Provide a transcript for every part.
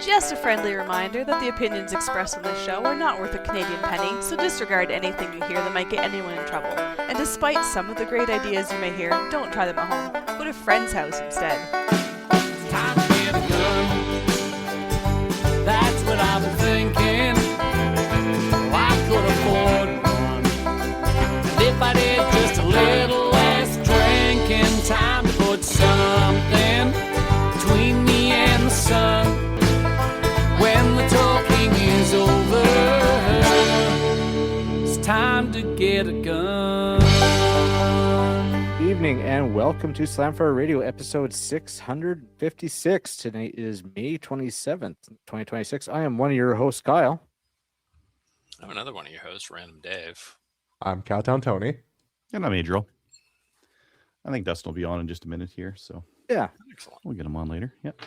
Just a friendly reminder that the opinions expressed on this show are not worth a Canadian penny, so disregard anything you hear that might get anyone in trouble. And despite some of the great ideas you may hear, don't try them at home. Go to a friend's house instead. Time to get a gun. That's what I've been thinking. Well, I could afford one. And if I did just a little less drinking, time to put something between me and the sun. When the talking is over, it's time to get a gun. Evening and welcome to Slamfire Radio episode 656. Today is May 27th, 2026. I am one of your hosts, Kyle. I'm another one of your hosts, Random Dave. I'm Cowtown Tony. And I'm Adriel. I think Dustin will be on in just a minute here, so Yeah. Excellent. we'll get him on later. Yep.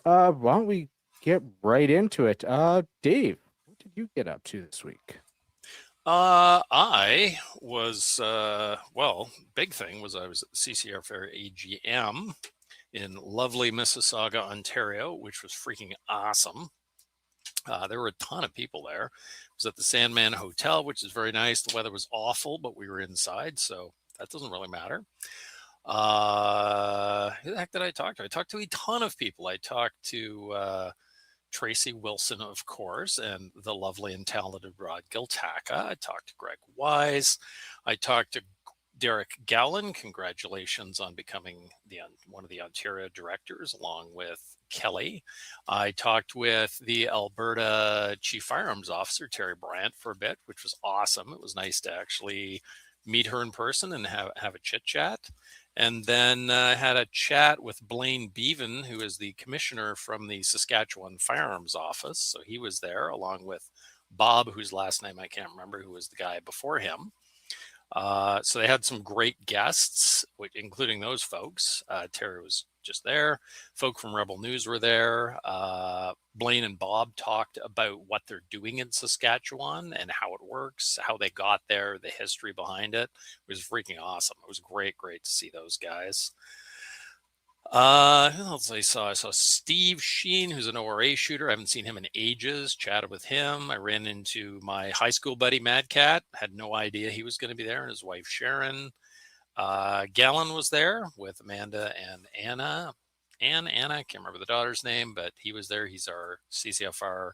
Why don't we get right into it? Dave, what did you get up to this week? I was, big thing was I was at the CCR Fair AGM in lovely Mississauga, Ontario, which was freaking awesome. There were a ton of people there. It was at the Sandman Hotel, which is very nice. The weather was awful, but we were inside, so that doesn't really matter. Who the heck did I talk to? I talked to a ton of people. I talked to Tracy Wilson, of course, and the lovely and talented Rod Giltaca. I talked to Greg Wise. I talked to Derek Gowland. Congratulations on becoming one of the Ontario directors, along with Kelly. I talked with the Alberta Chief Firearms Officer, Terry Brandt, for a bit, which was awesome. It was nice to actually meet her in person and have a chit-chat. And then I had a chat with Blaine Beaven, who is the commissioner from the Saskatchewan Firearms Office. So he was there, along with Bob, whose last name I can't remember, who was the guy before him. So they had some great guests, including those folks. Terry was just there. Folk from Rebel News were there. Blaine and Bob talked about what they're doing in Saskatchewan and how it works, how they got there, the history behind it. It was freaking awesome. It was great to see those guys. Who else I saw? I saw Steve Sheen, who's an ORA shooter. I haven't seen him in ages. Chatted with him. I ran into my high school buddy, Mad Cat. Had no idea he was going to be there, and his wife, Sharon. Gallon was there with Amanda and Anna. Anna, I can't remember the daughter's name, but he was there. He's our CCFR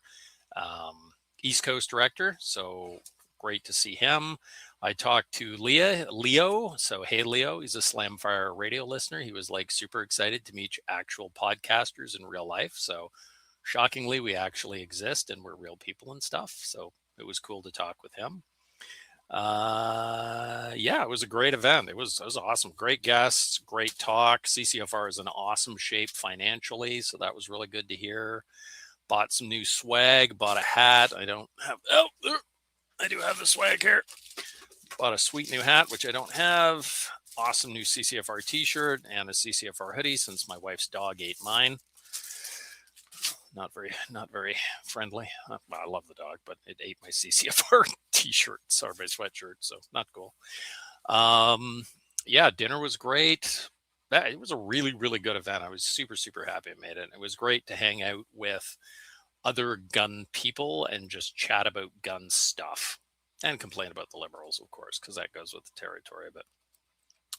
East Coast director, so great to see him. I talked to Leo. So, hey, Leo, he's a Slamfire Radio listener. He was like super excited to meet actual podcasters in real life. So, shockingly, we actually exist and we're real people and stuff. So, it was cool to talk with him. It was a great event. It was awesome. Great guests, great talk. CCFR is in awesome shape financially, so that was really good to hear. Bought some new swag, bought a hat. I do have the swag here. Bought a sweet new hat, which I don't have. Awesome new CCFR t-shirt and a CCFR hoodie since my wife's dog ate mine. Not very friendly. I love the dog, but it ate my CCFR t-shirt, sorry, my sweatshirt, so not cool. Dinner was great. It was a really, really good event. I was super, super happy I made it. It was great to hang out with other gun people and just chat about gun stuff and complain about the Liberals, of course, because that goes with the territory, but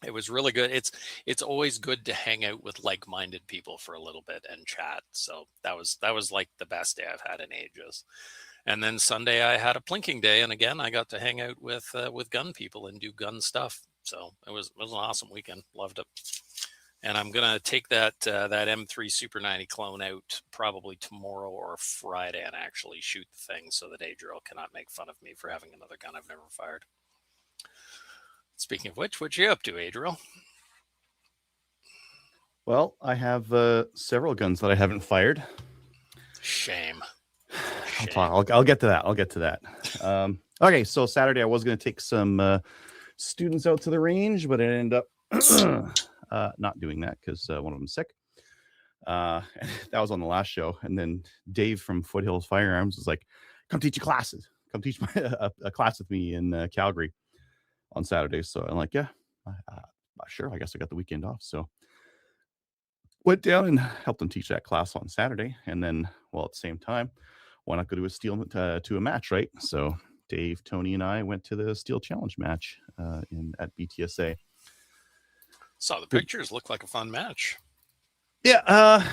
it was really good. It's always good to hang out with like-minded people for a little bit and chat. So that was like the best day I've had in ages. And then Sunday I had a plinking day, and again I got to hang out with gun people and do gun stuff. So it was an awesome weekend. Loved it. And I'm gonna take that M3 Super 90 clone out probably tomorrow or Friday and actually shoot the thing so that Adriel cannot make fun of me for having another gun I've never fired. Speaking of which, what you up to, Adriel? Well, I have several guns that I haven't fired. Shame. I'll get to that. Okay, so Saturday I was going to take some students out to the range, but I ended up not doing that because one of them's sick. That was on the last show, and then Dave from Foothills Firearms was like, "Come teach classes. Come teach a class with me in Calgary on Saturday." So I'm like, "Yeah, sure. I guess I got the weekend off." So went down and helped them teach that class on Saturday. And then, well, at the same time, why not go to a steel to a match, right? So Dave, Tony, and I went to the Steel Challenge match at BTSA. Saw the pictures. Looked like a fun match. Yeah.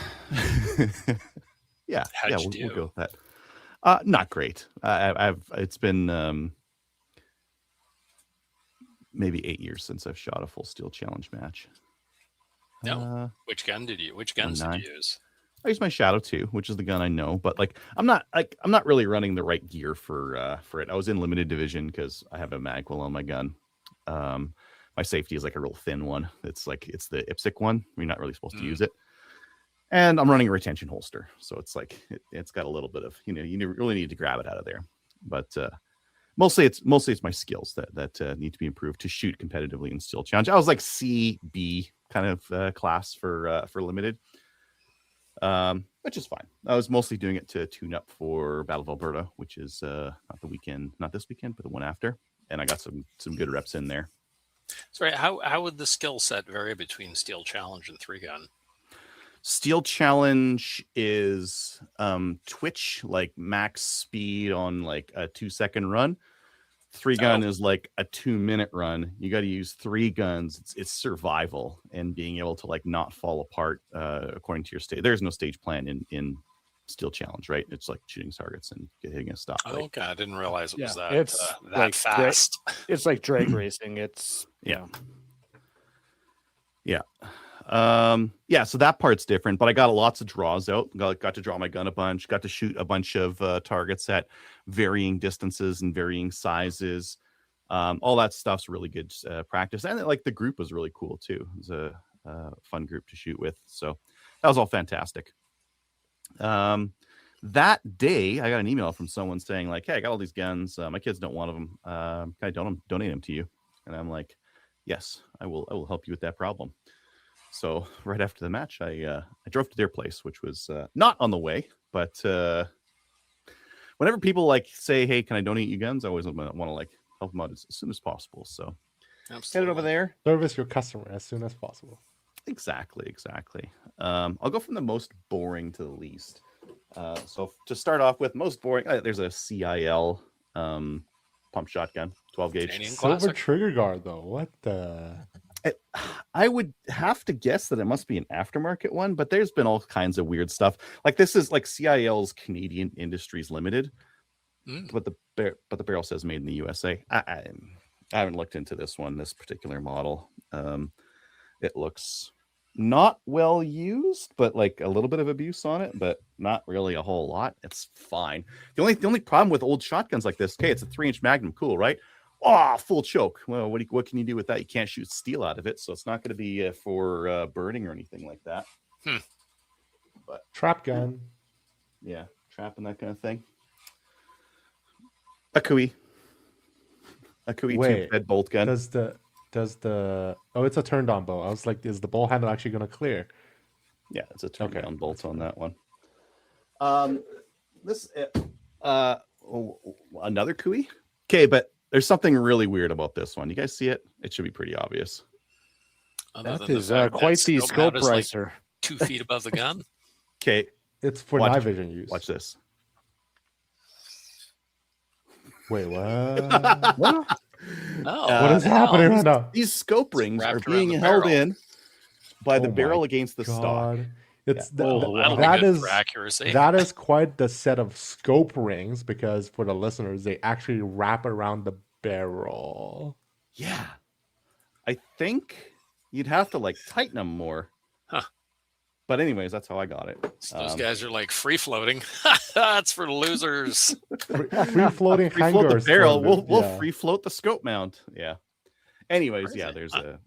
Yeah. How'd you We'll do? go with that. Not great. It's been maybe 8 years since I've shot a full Steel Challenge match. No. Which guns did you use? I use my Shadow 2, which is the gun I know, but I'm not really running the right gear for it. I was in limited division because I have a magwell on my gun. My safety is like a real thin one. It's the IPSC one. You're not really supposed to use it. And I'm running a retention holster, so it's like it's got a little bit of you really need to grab it out of there. But mostly it's my skills that need to be improved to shoot competitively in Steel Challenge. I was like C/B kind of class for limited. Which is fine. I was mostly doing it to tune up for Battle of Alberta, which is not this weekend, but the one after. And I got some good reps in there. Sorry, how would the skill set vary between Steel Challenge and 3-gun? Steel Challenge is twitch, like max speed on like a 2-second run. 3-gun is like a 2-minute run. You got to use 3 guns. It's survival and being able to like not fall apart according to your stage. There's no stage plan in Steel Challenge, right? It's like shooting targets and hitting a stop. Oh, okay. I didn't realize it was that it's like fast. It's like drag racing. It's yeah. So that part's different, but I got lots of draws out. Got to draw my gun a bunch, got to shoot a bunch of targets at varying distances and varying sizes. All that stuff's really good practice. And like the group was really cool too. It was a fun group to shoot with. So that was all fantastic. That day I got an email from someone saying like, hey, I got all these guns. My kids don't want them. Can I donate them to you? And I'm like, yes, I will help you with that problem. So right after the match, I drove to their place, which was not on the way, but whenever people like say, hey, can I donate you guns? I always want to like help them out as soon as possible. So head over there. Service your customer as soon as possible. Exactly. I'll go from the most boring to the least. So to start off with, most boring, there's a CIL pump shotgun, 12 gauge. Silver trigger guard, though. What the? I would have to guess that it must be an aftermarket one, but there's been all kinds of weird stuff. Like this is like CIL's Canadian Industries Limited, but the barrel says made in the USA. I haven't looked into this particular model. It looks not well used, but like a little bit of abuse on it, but not really a whole lot. It's fine. The only problem with old shotguns like this, okay, it's a 3-inch Magnum, cool, right? Oh, full choke. Well, what can you do with that? You can't shoot steel out of it, so it's not going to be for burning or anything like that. But trap gun, yeah, trap and that kind of thing. A Kui two-head bolt gun. Does the it's a turned on bow. I was like, is the ball handle actually going to clear? Yeah, it's a turned on bolt on that one. Another Kui. Okay, but there's something really weird about this one. You guys see it? It should be pretty obvious. That is quite the scope riser. Like 2 feet above the gun. Okay. It's for night vision use. Watch this. Wait, what? What? What is happening right now? These scope rings are being held in by the barrel against the stock. It's that is for accuracy. That is quite the set of scope rings, because for the listeners, they actually wrap around the barrel. Yeah, I think you'd have to like tighten them more. Huh. But anyways, that's how I got it. So those guys are like free floating. That's for losers. Free floating free float the barrel. We'll free float the scope mount. Yeah. Anyways, yeah, there's a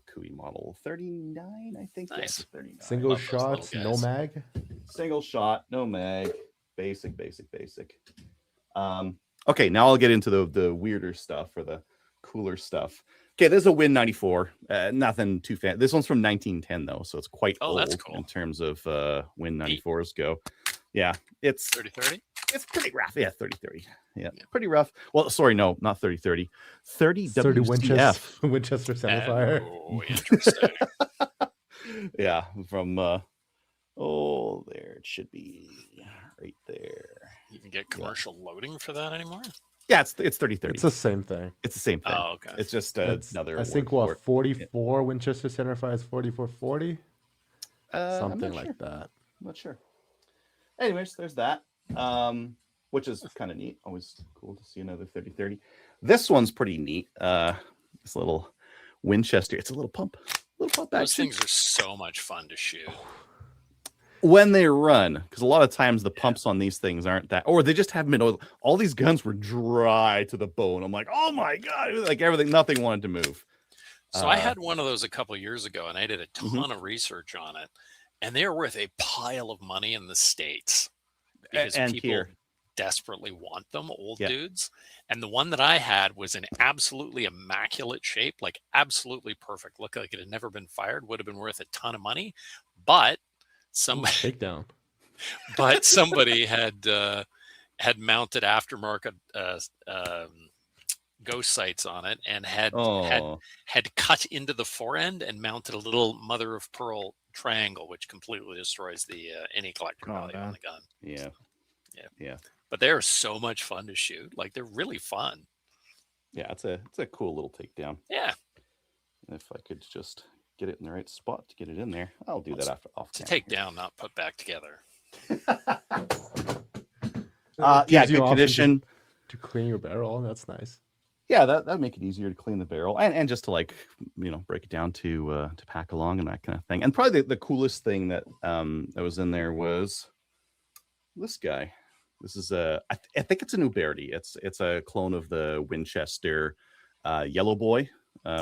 Kui model 39, I think. Nice. Yeah, 39. Single shots, no mag. Single shot, no mag. Basic. Okay, now I'll get into the weirder stuff or the cooler stuff. Okay, there's a Win 94. Nothing too fancy. This one's from 1910 though, so it's quite old that's cool. in terms of Win 94s go. Yeah, it's 30-30. It's pretty rough. Yeah, 30-30. Yeah, pretty rough. Well, sorry, no, not 30-30. 30 30 WCF. Winchester centerfire. Oh, interesting. Yeah, from there it should be right there. You can get commercial loading for that anymore? Yeah, it's 3030. It's the same thing. It's the same thing. Oh, okay. It's just It's, another. I think word what for it. 44 Winchester Center Fire is 4440, I'm something not like sure. that. I'm not sure. Anyways, there's that, which is kind of neat. Always cool to see another 3030. This one's pretty neat. This little Winchester. It's a little pump Those action. things are so much fun to shoot. When they run, because a lot of times the pumps on these things aren't that, or they just haven't been. All these guns were dry to the bone. I'm like, oh my god, like everything, nothing wanted to move. So I had one of those a couple years ago, and I did a ton Mhm. of research on it, and they're worth a pile of money in the States because and people here. desperately want them, old Yeah. dudes. And the one that I had was in absolutely immaculate shape, like absolutely perfect. Looked like it had never been fired, would have been worth a ton of money, but Takedown. somebody had mounted aftermarket ghost sights on it and had cut into the forend and mounted a little mother of pearl triangle, which completely destroys the any collector value on the gun. Yeah. But they're so much fun to shoot. Like they're really fun. Yeah, it's a cool little takedown. Yeah. If I could just get it in the right spot to get it in there, I'll do that off. To take down, not put back together. Yeah, Gives you good option condition. to clean your barrel. That's nice. Yeah, that'd make it easier to clean the barrel and just to like break it down to pack along and that kind of thing. And probably the coolest thing that was in there was this guy. This is I think it's a Uberti. It's a clone of the Winchester Yellow Boy,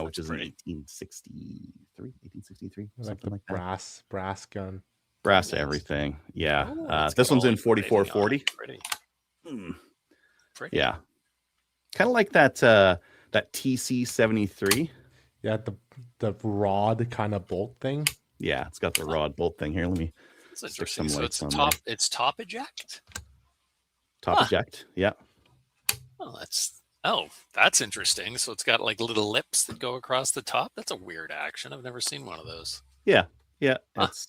which is an 1863, something like that. Brass gun. Brass everything. Yeah. Oh, this one's in engraving on it. 4440. Pretty. Yeah. Kind of like that TC-73. Yeah, the rod kind of bolt thing. Yeah, it's got the rod bolt thing here. Let me That's stick interesting. some So lights it's on it's top eject. top eject. Yeah. Oh, that's interesting. So it's got like little lips that go across the top. That's a weird action. I've never seen one of those. Yeah. Huh. It's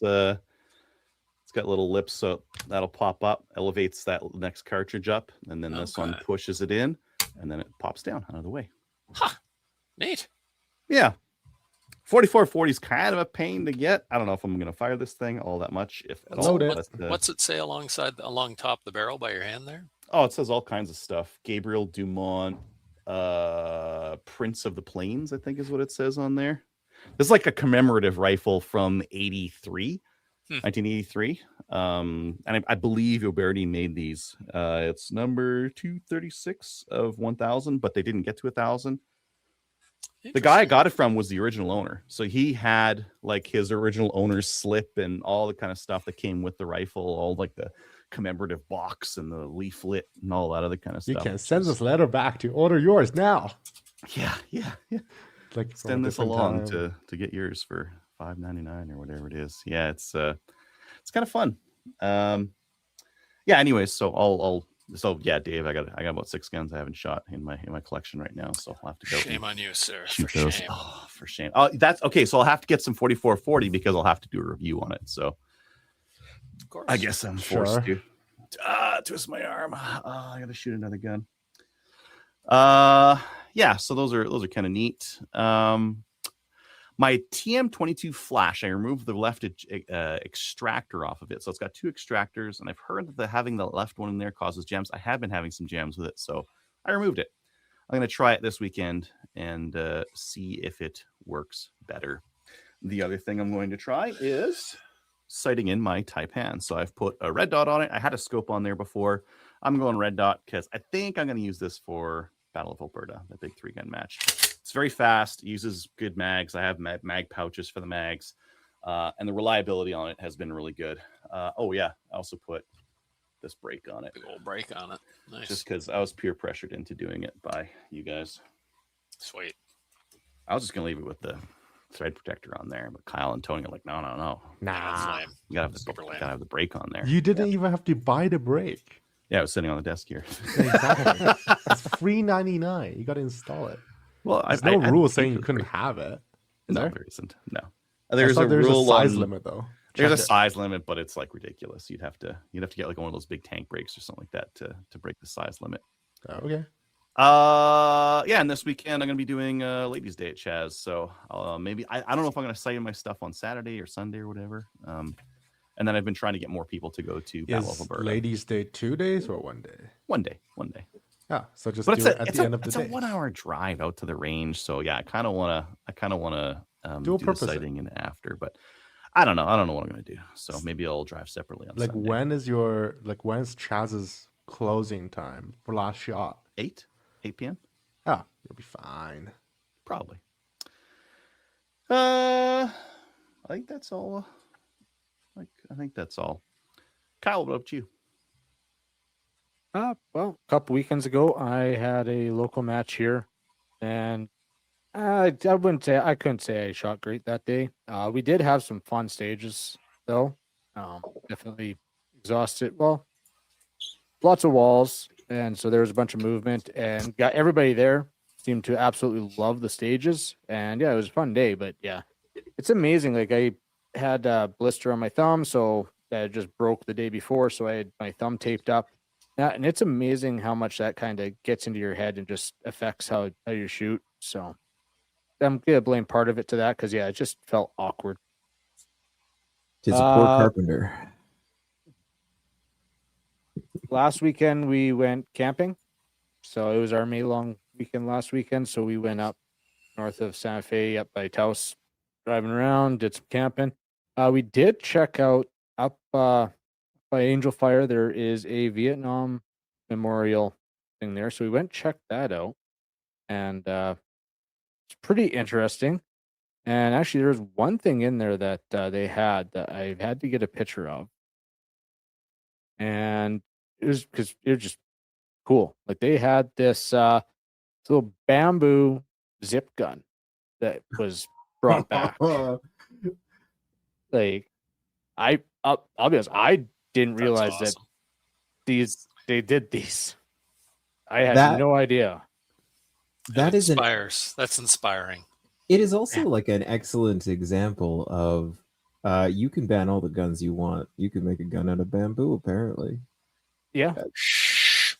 got little lips, so that'll pop up, elevates that next cartridge up, and then this one pushes it in, and then it pops down out of the way. Huh. Neat. Yeah. 4440 is kind of a pain to get. I don't know if I'm going to fire this thing all that much, if at all. What's it say along top of the barrel by your hand there? Oh, it says all kinds of stuff. Gabriel Dumont, Prince of the Plains, I think is what it says on there. This is like a commemorative rifle from 1983. And I believe Uberti made these. It's number 236 of 1,000, but they didn't get to 1,000. The guy I got it from was the original owner. So he had like his original owner's slip and all the kind of stuff that came with the rifle, all like the commemorative box and the leaflet and all that other kind of stuff. You can send this letter back to order yours now. Yeah. Like send this along to get yours for $5.99 or whatever it is. Yeah, it's kind of fun. Anyways, so Dave, I got about 6 guns I haven't shot in my collection right now, so I'll have to go. Shame on you, sir. For shame. Oh, for shame. Oh, that's okay. So I'll have to get some 4440 because I'll have to do a review on it. So Of course. I guess I'm forced to. Twist my arm. I gotta shoot another gun. So those are kind of neat. My TM22 flash, I removed the left extractor off of it. So it's got 2 extractors, and I've heard that having the left one in there causes jams. I have been having some jams with it, so I removed it. I'm going to try it this weekend and see if it works better. The other thing I'm going to try is sighting in my Taipan. So I've put a red dot on it. I had a scope on there before. I'm going red dot because I think I'm going to use this for Battle of Alberta, the big 3-gun match. It's very fast, uses good mags. I have mag pouches for the mags, and the reliability on it has been really good. I also put this brake on it. Big old brake on it. Nice. Just because I was peer pressured into doing it by you guys. Sweet. I was just going to leave it with the thread protector on there, but Kyle and Tony are like, no. Nah. You got to have the brake on there. You didn't even have to buy the brake. Yeah, it was sitting on the desk here. Exactly. It's $3.99. You got to install it. Well, There's no rule saying you couldn't have it. No, there isn't. No. There's a there's rule a size on limit though. there's a Check it. size limit, but it's like ridiculous. You'd have to get like one of those big tank brakes or something like that to break the size limit. Okay. Yeah, and this weekend I'm gonna be doing Ladies' Day at Chaz. So maybe I don't know if I'm gonna site my stuff on Saturday or Sunday or whatever. And then I've been trying to get more people to go to Battle of Is Alberta. Ladies' Day 2 days or 1 day? 1 day. Yeah, so just But do it at the end of the it's day. a 1 hour drive out to the range. So yeah, I kind of wanna do the purpose it. sighting and after, but I don't know what I'm gonna do. So maybe I'll drive separately on Like Sunday. when's Chaz's closing time for last shot? 8 p.m. Yeah, you'll be fine. Probably. I think that's all. I think that's all. Kyle, what up you? Well, a couple weekends ago, I had a local match here, and I couldn't say I shot great that day. We did have some fun stages though. Definitely exhausted. Well, lots of walls, and so there was a bunch of movement, and got everybody there seemed to absolutely love the stages, and yeah, it was a fun day. But yeah, it's amazing. Like I had a blister on my thumb, so that just broke the day before, so I had my thumb taped up. Yeah, and it's amazing how much that kind of gets into your head and just affects how you shoot. So I'm gonna blame part of it to that because yeah, it just felt awkward. Tis a poor carpenter. Last weekend we went camping, so it was our May long weekend last weekend. So we went up north of Santa Fe, up by Taos, driving around, did some camping. We did check out up by Angel Fire. There is a Vietnam memorial thing there, so we went and checked that out, and it's pretty interesting. And actually, there's one thing in there that they had that I had to get a picture of, and it was because it was just cool. Like they had this little bamboo zip gun that was brought back. Like I'll be honest, I didn't That's realize awesome. that they did these. I had no idea. That is That's inspiring. It is also like an excellent example of you can ban all the guns you want. You can make a gun out of bamboo, apparently. Yeah. Shh.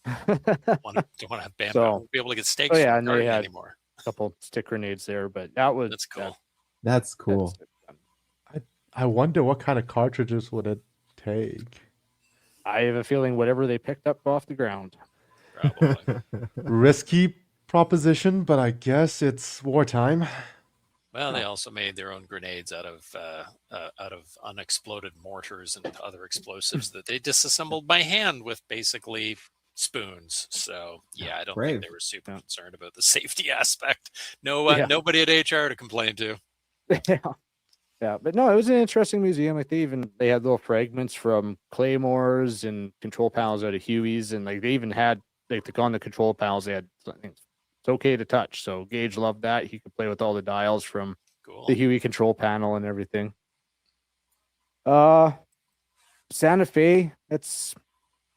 Don't want to have bamboo. So- Won't be able to get steaks yeah, from and the they garden had- anymore. Couple stick grenades there, but that was That's cool. That's cool. I wonder what kind of cartridges would it take. I have a feeling whatever they picked up off the ground. Probably. Risky proposition, but I guess it's wartime. Well, they also made their own grenades out of unexploded mortars and other explosives that they disassembled by hand with basically spoons. So yeah, I don't Brave. think they were super Yeah. concerned about the safety aspect. Nobody at HR to complain to. Yeah, but no, it was an interesting museum. Like they had little fragments from claymores and control panels out of Huey's, and like they even had like on the control panels they had something. It's okay to touch. So Gage loved that. He could play with all the dials from Cool. the Huey control panel and everything. Santa Fe,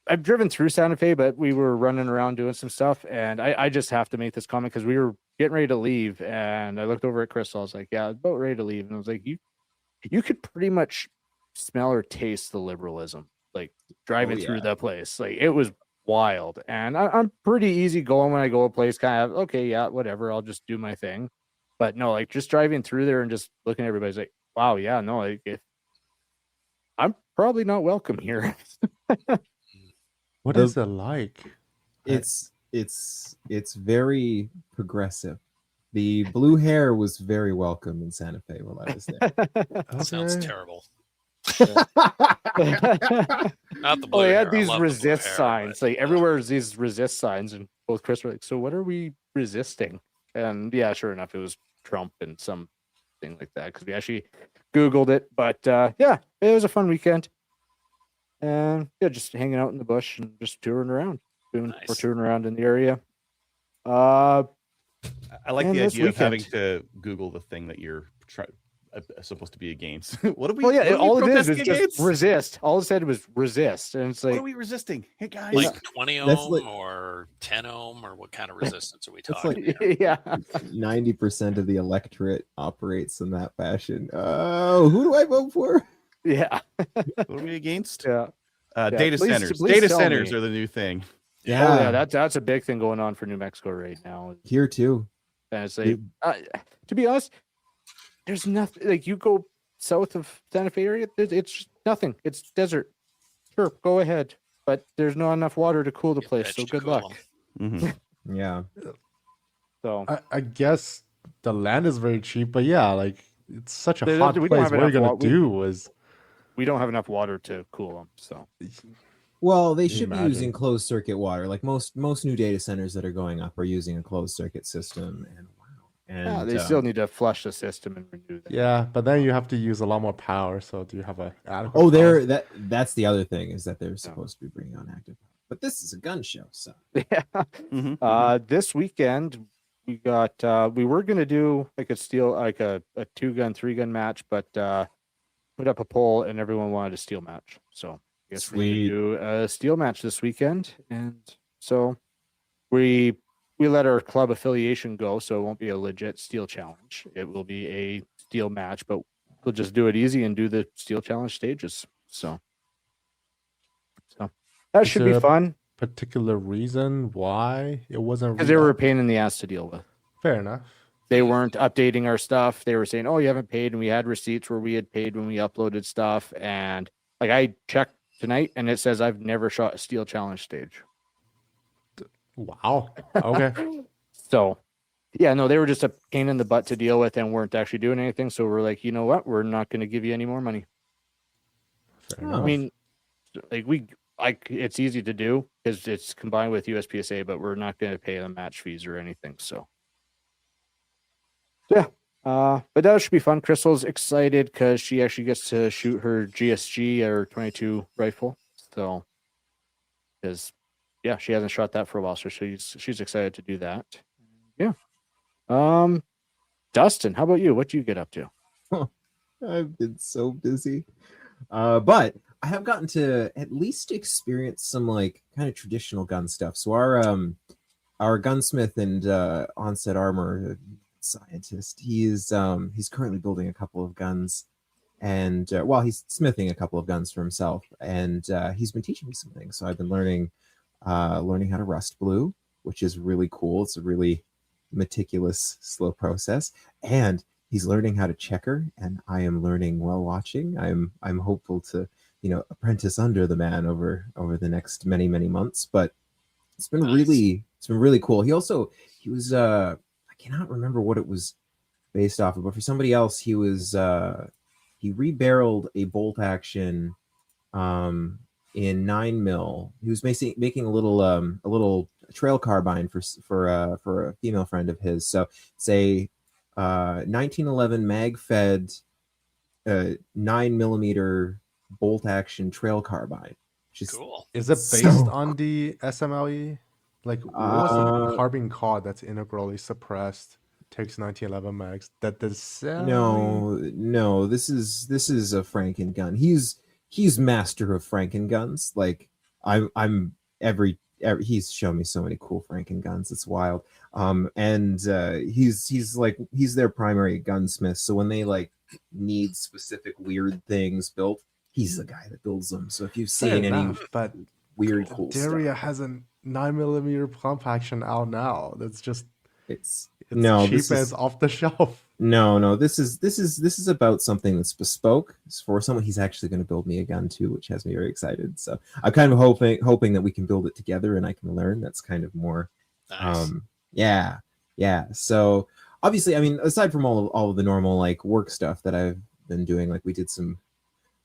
I've driven through Santa Fe, but we were running around doing some stuff, and I just have to make this comment because we were getting ready to leave, and I looked over at Crystal. I was like, "Yeah, about ready to leave," and I was like, "You could pretty much smell or taste the liberalism, like driving through the place. Like it was wild." And I'm pretty easy going when I go a place, kind of okay, yeah, whatever. I'll just do my thing. But no, like just driving through there and just looking at everybody's like, "Wow, yeah, no, like I'm probably not welcome here." What The- is it like? It's very progressive. The blue hair was very welcome in Santa Fe while I was there. That sounds Okay. terrible. Oh, Not the blue they hair. had I these love the blue resist hair, signs. but, Like everywhere is these resist signs, and both Chris were like, "So what are we resisting?" And yeah, sure enough, it was Trump and something like that because we actually Googled it. But yeah, it was a fun weekend, and yeah, just hanging out in the bush and just touring around. We're Nice. touring around in the area. I like And the this idea of having weekend- to Google the thing that you're supposed to be against? What are we? Well, yeah, what are we all it is protesting just against? resist. All it said was resist, and it's What like are we resisting? Hey guys, Like 20 That's ohm like- or 10 ohm, or what kind of resistance are we That's talking? like- yeah, 90% of the electorate operates in that fashion. Oh, who do I vote for? yeah, what are we against? yeah. Data please- centers. please Data tell centers me. are the new thing. Oh yeah, that's a big thing going on for New Mexico right now. Here too. And it's like, to be honest, there's nothing. Like you go south of Santa Fe area, it's just nothing. It's desert. Sure, go ahead, but there's not enough water to cool the Get place. veg So to good cool luck. 'em. Mhm. Yeah. So I guess the land is very cheap, but yeah, like it's such a we hot don't place. have What are you enough gonna do? Is we don't have enough water to cool them. So Well, they you should be imagine? using closed circuit water. Like most new data centers that are going up are using a closed circuit system. And wow. yeah, And they still need to flush the system and renew that. yeah, but then you have to use a lot more power. So do you have a adequate? oh, power? that's the other thing is that they're supposed to be bringing on active. But this is a gun show, so Yeah. Mhm. This weekend we got we were gonna do like a 2-gun, 3-gun match, but put up a poll and everyone wanted a steel match. So I guess we're Sweet. gonna do a steel match this weekend. And so we let our club affiliation go, so it won't be a legit steel challenge. It will be a steel match, but we'll just do it easy and do the steel challenge stages. So that Is should be there a fun particular reason why it wasn't? because they were a re-upped? pain in the ass to deal with. Fair enough. They weren't updating our stuff. They were saying, "Oh, you haven't paid," and we had receipts where we had paid when we uploaded stuff. And like I checked tonight, and it says I've never shot a steel challenge stage. Wow. Okay. So, yeah, no, they were just a pain in the butt to deal with and weren't actually doing anything. So we're like, you know what? We're not going to give you any more money. Fair Oh. enough. I mean, it's easy to do because it's combined with USPSA, but we're not going to pay them match fees or anything. So, yeah. But that should be fun. Crystal's excited because she actually gets to shoot her GSG or 22 rifle. So, because yeah, she hasn't shot that for a while, so she's excited to do that. Yeah. Dustin, how about you? What do you get up to? I've been so busy. But I have gotten to at least experience some like kind of traditional gun stuff. So our gunsmith and onset armor scientist, he's currently building a couple of guns, and he's smithing a couple of guns for himself, and he's been teaching me some things. So I've been learning how to rust blue, which is really cool. It's a really meticulous, slow process, and he's learning how to checker, and I am learning while watching. I'm hopeful to apprentice under the man over the next many months. But it's been really cool. He was I cannot remember what it was based off of, but for somebody else he rebarreled a bolt action in 9mm. He was making a little trail carbine for a female friend of his. So say 1911 mag fed 9mm bolt action trail carbine. Cool. Is it based on the SMLE? Like, what was the carbine card that's integrally suppressed? Takes 1911 mags. That does No. This is a Franken gun. He's master of Franken guns. Like I'm every he's shown me so many cool Franken guns. It's wild. And he's their primary gunsmith. So when they like need specific weird things built, he's the guy that builds them. So if you've seen any but weird cool Daria stuff, has a 9mm pump action out now. That's just it's cheap no, and it's off the shelf. No, this is about something that's bespoke. It's for someone he's actually going to build me a gun too, which has me very excited. So I'm kind of hoping that we can build it together and I can learn. That's kind of more, Nice. yeah. So obviously, I mean, aside from all of the normal like work stuff that I've been doing, like we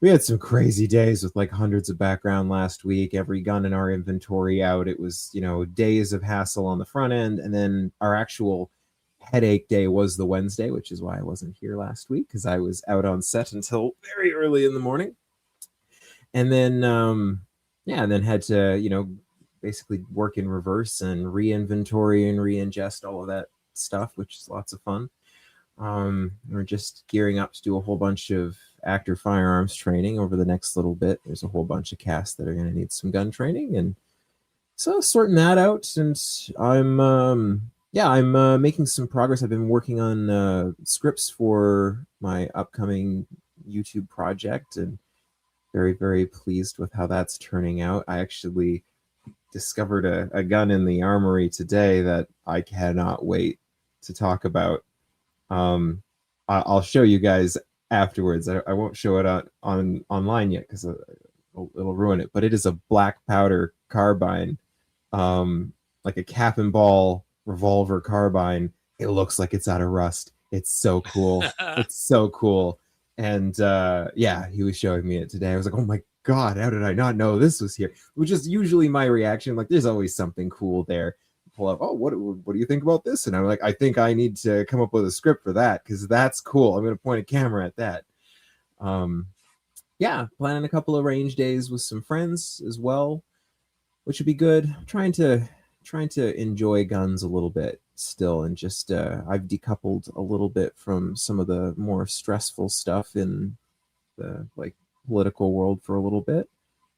had some crazy days with like hundreds of background last week, every gun in our inventory out. It was, days of hassle on the front end, and then our actual headache day was the Wednesday, which is why I wasn't here last week, because I was out on set until very early in the morning. And then and then had to basically work in reverse and re-inventory and re-ingest all of that stuff, which is lots of fun. We're just gearing up to do a whole bunch of active firearms training over the next little bit. There's a whole bunch of casts that are going to need some gun training, and so sorting that out. And I'm making some progress. I've been working on scripts for my upcoming YouTube project, and very, very pleased with how that's turning out. I actually discovered a gun in the armory today that I cannot wait to talk about. I'll show you guys afterwards. I won't show it on online yet because it'll ruin it. But it is a black powder carbine, like a cap and ball revolver carbine. It looks like it's out of rust. It's so cool. It's so cool. And yeah, he was showing me it today. I was like, oh my God, how did I not know this was here? Which is usually my reaction. Like, there's always something cool there. Pull up, oh, what do you think about this? And I'm like, I think I need to come up with a script for that because that's cool. I'm going to point a camera at that. Yeah, planning a couple of range days with some friends as well, which would be good. Trying to enjoy guns a little bit still, and just I've decoupled a little bit from some of the more stressful stuff in the like political world for a little bit.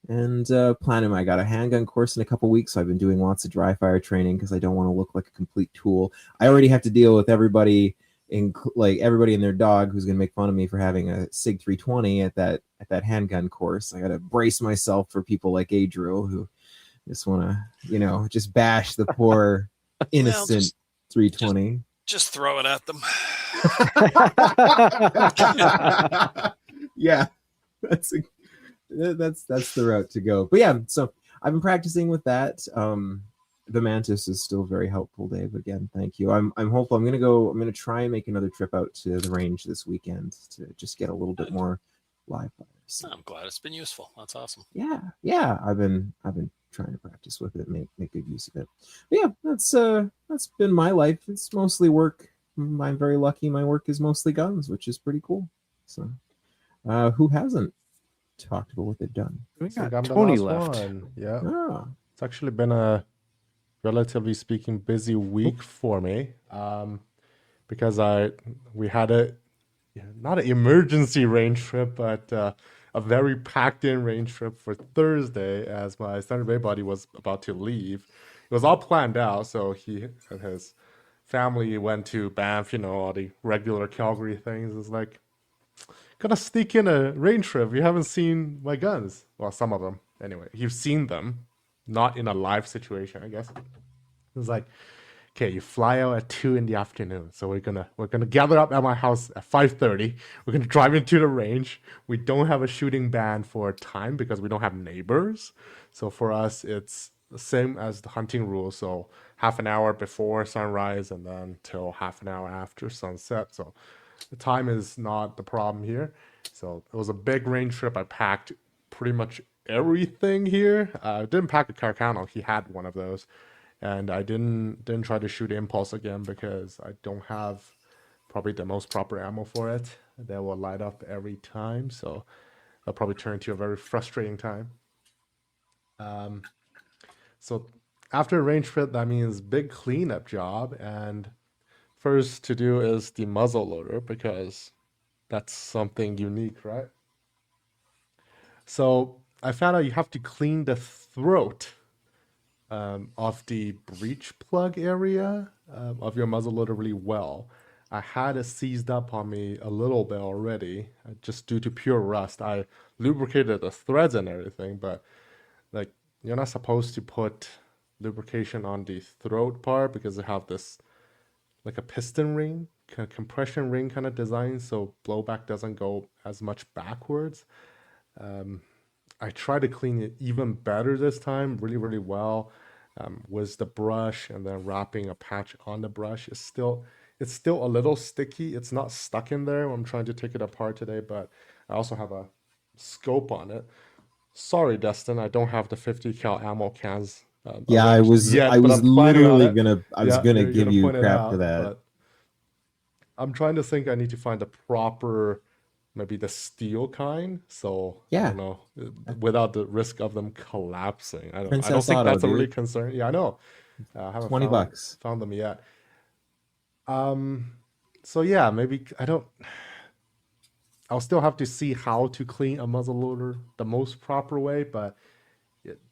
And planning, I got a handgun course in a couple weeks, so I've been doing lots of dry fire training because I don't want to look like a complete tool. I already have to deal with everybody and their dog who's going to make fun of me for having a SIG 320 at that handgun course. I got to brace myself for people like Adriel who just want to, just bash the poor innocent 320. Just throw it at them. Yeah, that's the route to go. But yeah, so I've been practicing with that. The Mantis is still very helpful, Dave. Again, thank you. I'm hopeful. I'm gonna try and make another trip out to the range this weekend to just get a little bit more live fire. So, I'm glad it's been useful. That's awesome. Yeah. I've been trying to practice with it, make good use of it. But yeah, that's been my life. It's mostly work. I'm very lucky. My work is mostly guns, which is pretty cool. So, who hasn't talked about what they've done? We So got I'm the Tony last left. one. Yeah. Ah, It's actually been a relatively speaking busy week for me, because we had not an emergency range trip, but a very packed in range trip for Thursday as my Thunder Bay buddy was about to leave. It was all planned out, so he and his family went to Banff, all the regular Calgary things. It's like, gonna sneak in a range trip. You haven't seen my guns. Well, some of them anyway. You've seen them, not in a live situation, I guess. It was like, okay, you fly out at 2 p.m. So we're gonna gather up at my house at 5:30. We're gonna drive into the range. We don't have a shooting ban for time because we don't have neighbors. So for us, it's the same as the hunting rule. So half an hour before sunrise and then till half an hour after sunset. So the time is not the problem here. So it was a big range trip. I packed pretty much everything here. I didn't pack a Carcano. He had one of those. And I didn't try to shoot impulse again because I don't have probably the most proper ammo for it. That will light up every time. So that'll probably turn into a very frustrating time. So after a range trip, that means big cleanup job. And first to do is the muzzle loader because that's something unique, right? So I found out you have to clean the throat of the breech plug area of your muzzleloader really well. I had it seized up on me a little bit already, just due to pure rust. I lubricated the threads and everything, but like you're not supposed to put lubrication on the throat part because they have this like a piston ring, compression ring kind of design, so blowback doesn't go as much backwards. I tried to clean it even better this time, really, really well, with the brush and then wrapping a patch on the brush. It's still a little sticky. It's not stuck in there when I'm trying to take it apart today, but I also have a scope on it. Sorry, Destin, I don't have the 50 cal ammo cans. yeah, I was literally gonna give you crap for that. But I'm trying to think. I need to find the proper, maybe the steel kind. So Yeah. I don't know, without the risk of them collapsing. I don't Princess think Auto, that's a really dude. concern. Yeah, I know. I haven't $20. found them yet. So yeah, maybe I don't. I'll still have to see how to clean a muzzleloader the most proper way, but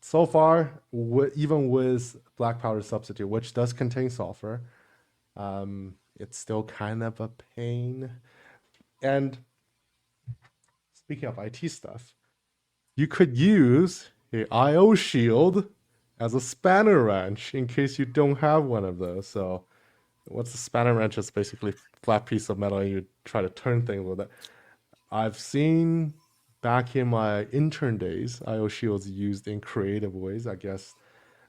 so far, even with black powder substitute, which does contain sulfur, it's still kind of a pain. And speaking of IT stuff, you could use a IO shield as a spanner wrench in case you don't have one of those. So, what's a spanner wrench? It's basically a flat piece of metal and you try to turn things with it. I've seen back in my intern days, IO shields used in creative ways. I guess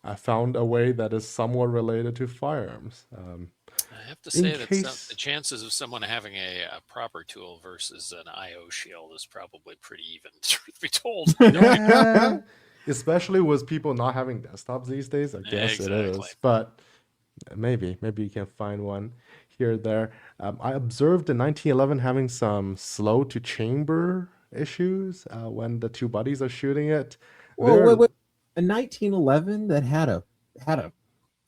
I found a way that is somewhat related to firearms. I have to In say that case- the chances of someone having a proper tool versus an IO shield is probably pretty even, truth be told. Yeah, especially with people not having desktops these days, I guess it Exactly. is. But maybe you can find one here or there. I observed in 1911 having some slow to chamber issues when the two buddies are shooting it. Whoa, wait. A 1911 that had a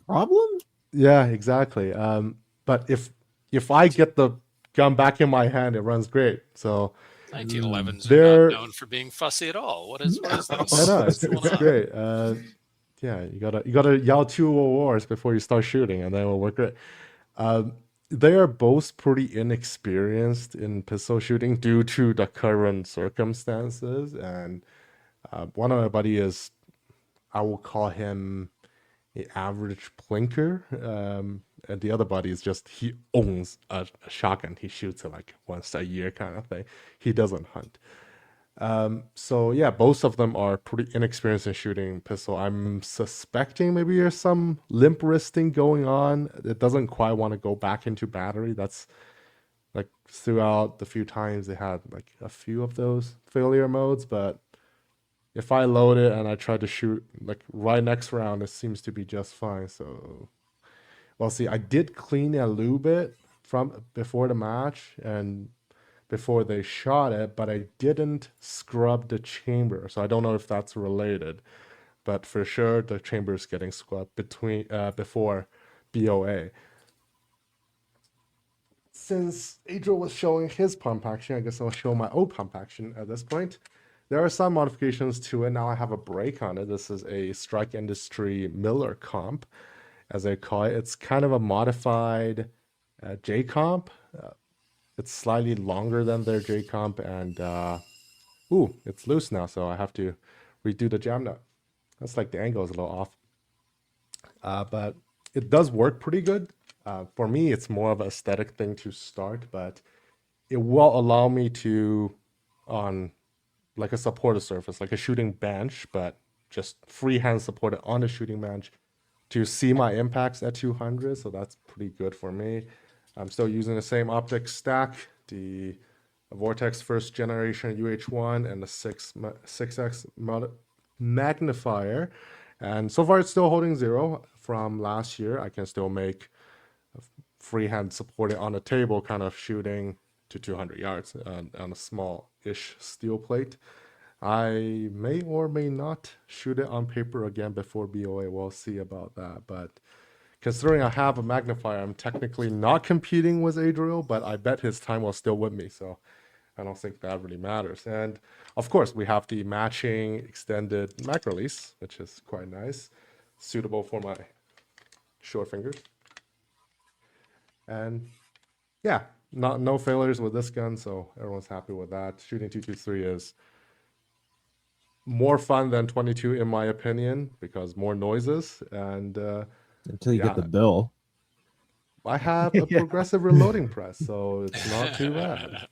problem? Yeah, exactly. But if I get the gun back in my hand, it runs great. So 1911s are They're- not known for being fussy at all. What is this? I know What's it's going on? great. Yeah, you gotta yell two wars before you start shooting, and then it will work great. They are both pretty inexperienced in pistol shooting due to the current circumstances, and one of my buddy is, I will call him the average plinker, and the other buddy is just he owns a shotgun. He shoots it like once a year kind of thing. He doesn't hunt. So yeah, both of them are pretty inexperienced in shooting pistol. I'm suspecting maybe there's some limp wristing going on. It doesn't quite want to go back into battery. That's like throughout the few times they had like a few of those failure modes, but if I load it and I try to shoot like right next round, it seems to be just fine. So, well, see, I did clean a lube it from before the match and before they shot it, but I didn't scrub the chamber. So I don't know if that's related, but for sure the chamber is getting scrubbed before BOA. Since Adriel was showing his pump action, I guess I'll show my old pump action at this point. There are some modifications to it. Now I have a brake on it. This is a Strike Industry Miller comp, as I call it. It's kind of a modified J comp. It's slightly longer than their J comp, and it's loose now, so I have to redo the jam nut. That's like the angle is a little off, but it does work pretty good. For me, it's more of an aesthetic thing to start, but it will allow me to, on like a supported surface, like a shooting bench, but just freehand supported on a shooting bench, to see my impacts at 200. So that's pretty good for me. I'm still using the same optics stack, the Vortex first generation UH1 and the 6x magnifier. And so far it's still holding 0 from last year. I can still make freehand supported on a table kind of shooting to 200 yards on a small-ish steel plate. I may or may not shoot it on paper again before BOA. We'll see about that. But considering I have a magnifier, I'm technically not competing with Adriel, but I bet his time was still with me. So I don't think that really matters. And of course, we have the matching extended mag release, which is quite nice, suitable for my short fingers. And yeah, no failures with this gun, so everyone's happy with that. Shooting 223 is more fun than 22 in my opinion, because more noises, and Until you get the bill. I have a progressive reloading press, so it's not too bad.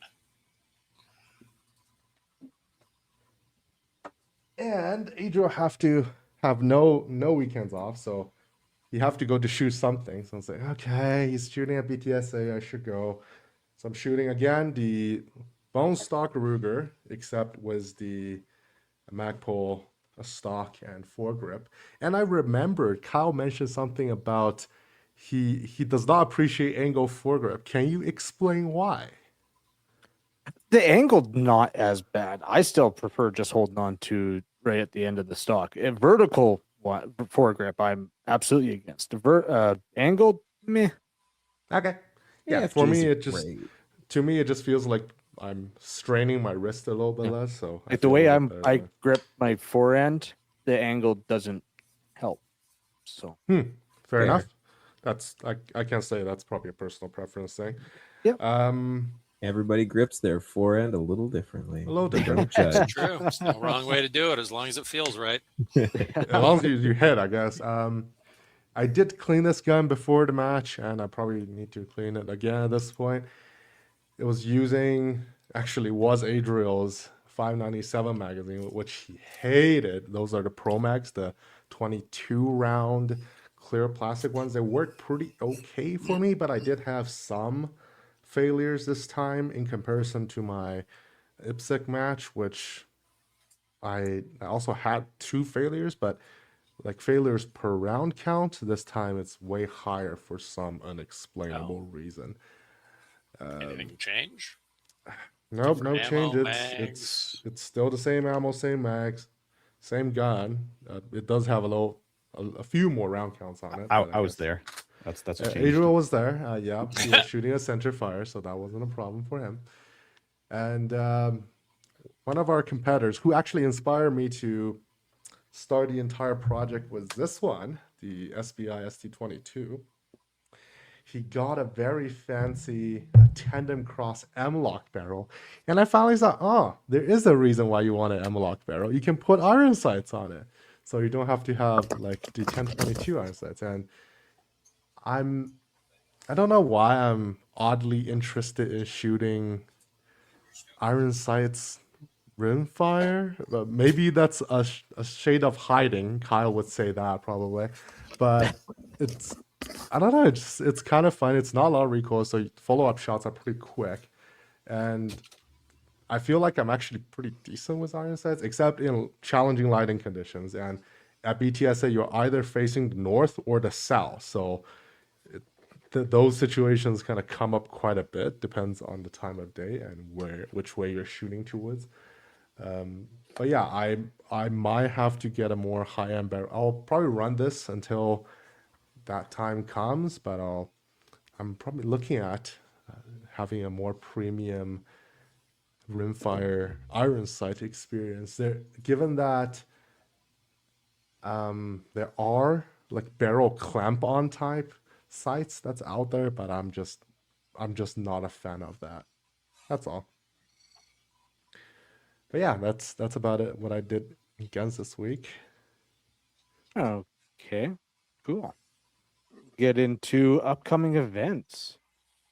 And Adriel have to have no weekends off, so you have to go to shoot something. So it's like, okay, he's shooting at BTSA, I should go. So I'm shooting again the bone stock Ruger, except with the Magpul stock and foregrip. And I remembered Kyle mentioned something about he does not appreciate angle foregrip. Can you explain why? The angle not as bad. I still prefer just holding on to right at the end of the stock. A vertical foregrip, I'm absolutely against. Angled, meh. Okay. Yeah, for me, AFGs it are just great. to me it just feels like I'm straining my wrist a little bit Yeah. less. So I Like the feel a way little better I there. grip my forehand, the angle doesn't help. So Fair Fair. enough. That's I can't say that's probably a personal preference thing. Yep. Everybody grips their forehand a little differently. A little Don't different. judge. It's true. There's no wrong way to do it as long as it feels right. As long as you hit, I guess. I did clean this gun before the match, and I probably need to clean it again at this point. It was was Adriel's 597 magazine, which he hated. Those are the Pro Mags, the 22 round clear plastic ones. They worked pretty okay for me, but I did have some failures this time in comparison to my IPSC match, which I also had 2 failures, but like failures per round count, this time it's way higher for some unexplainable reason. Anything change? Nope, Different no ammo, change. It's mags? it's still the same ammo, same mags, same gun. It does have a few more round counts on it. I but was guess- there. That's what changed. Adriel was there. Yeah, he was shooting a center fire, so that wasn't a problem for him. And one of our competitors, who actually inspired me to start the entire project, was this one, the SBI ST22. He got a very fancy tandem cross M-lock barrel, and I finally thought, oh, there is a reason why you want an M-lock barrel. You can put iron sights on it, so you don't have to have like the 1022 iron sights. And I don't know why I'm oddly interested in shooting iron sights rimfire, but maybe that's a shade of hiding. Kyle would say that probably, but it's I don't know. It's kind of fun. It's not a lot of recoil, so follow-up shots are pretty quick, and I feel like I'm actually pretty decent with iron sights, except in challenging lighting conditions. And at BTSA, you're either facing the north or the south, so those situations kind of come up quite a bit. Depends on the time of day and which way you're shooting towards. But yeah, I might have to get a more high-end barrel. I'll probably run this until that time comes, but I'm probably looking at having a more premium rimfire iron sight experience. Given that there are like barrel clamp-on type sights that's out there, but I'm just not a fan of that. That's all. But yeah, that's about it. What I did in guns this week. Okay, cool. Get into upcoming events.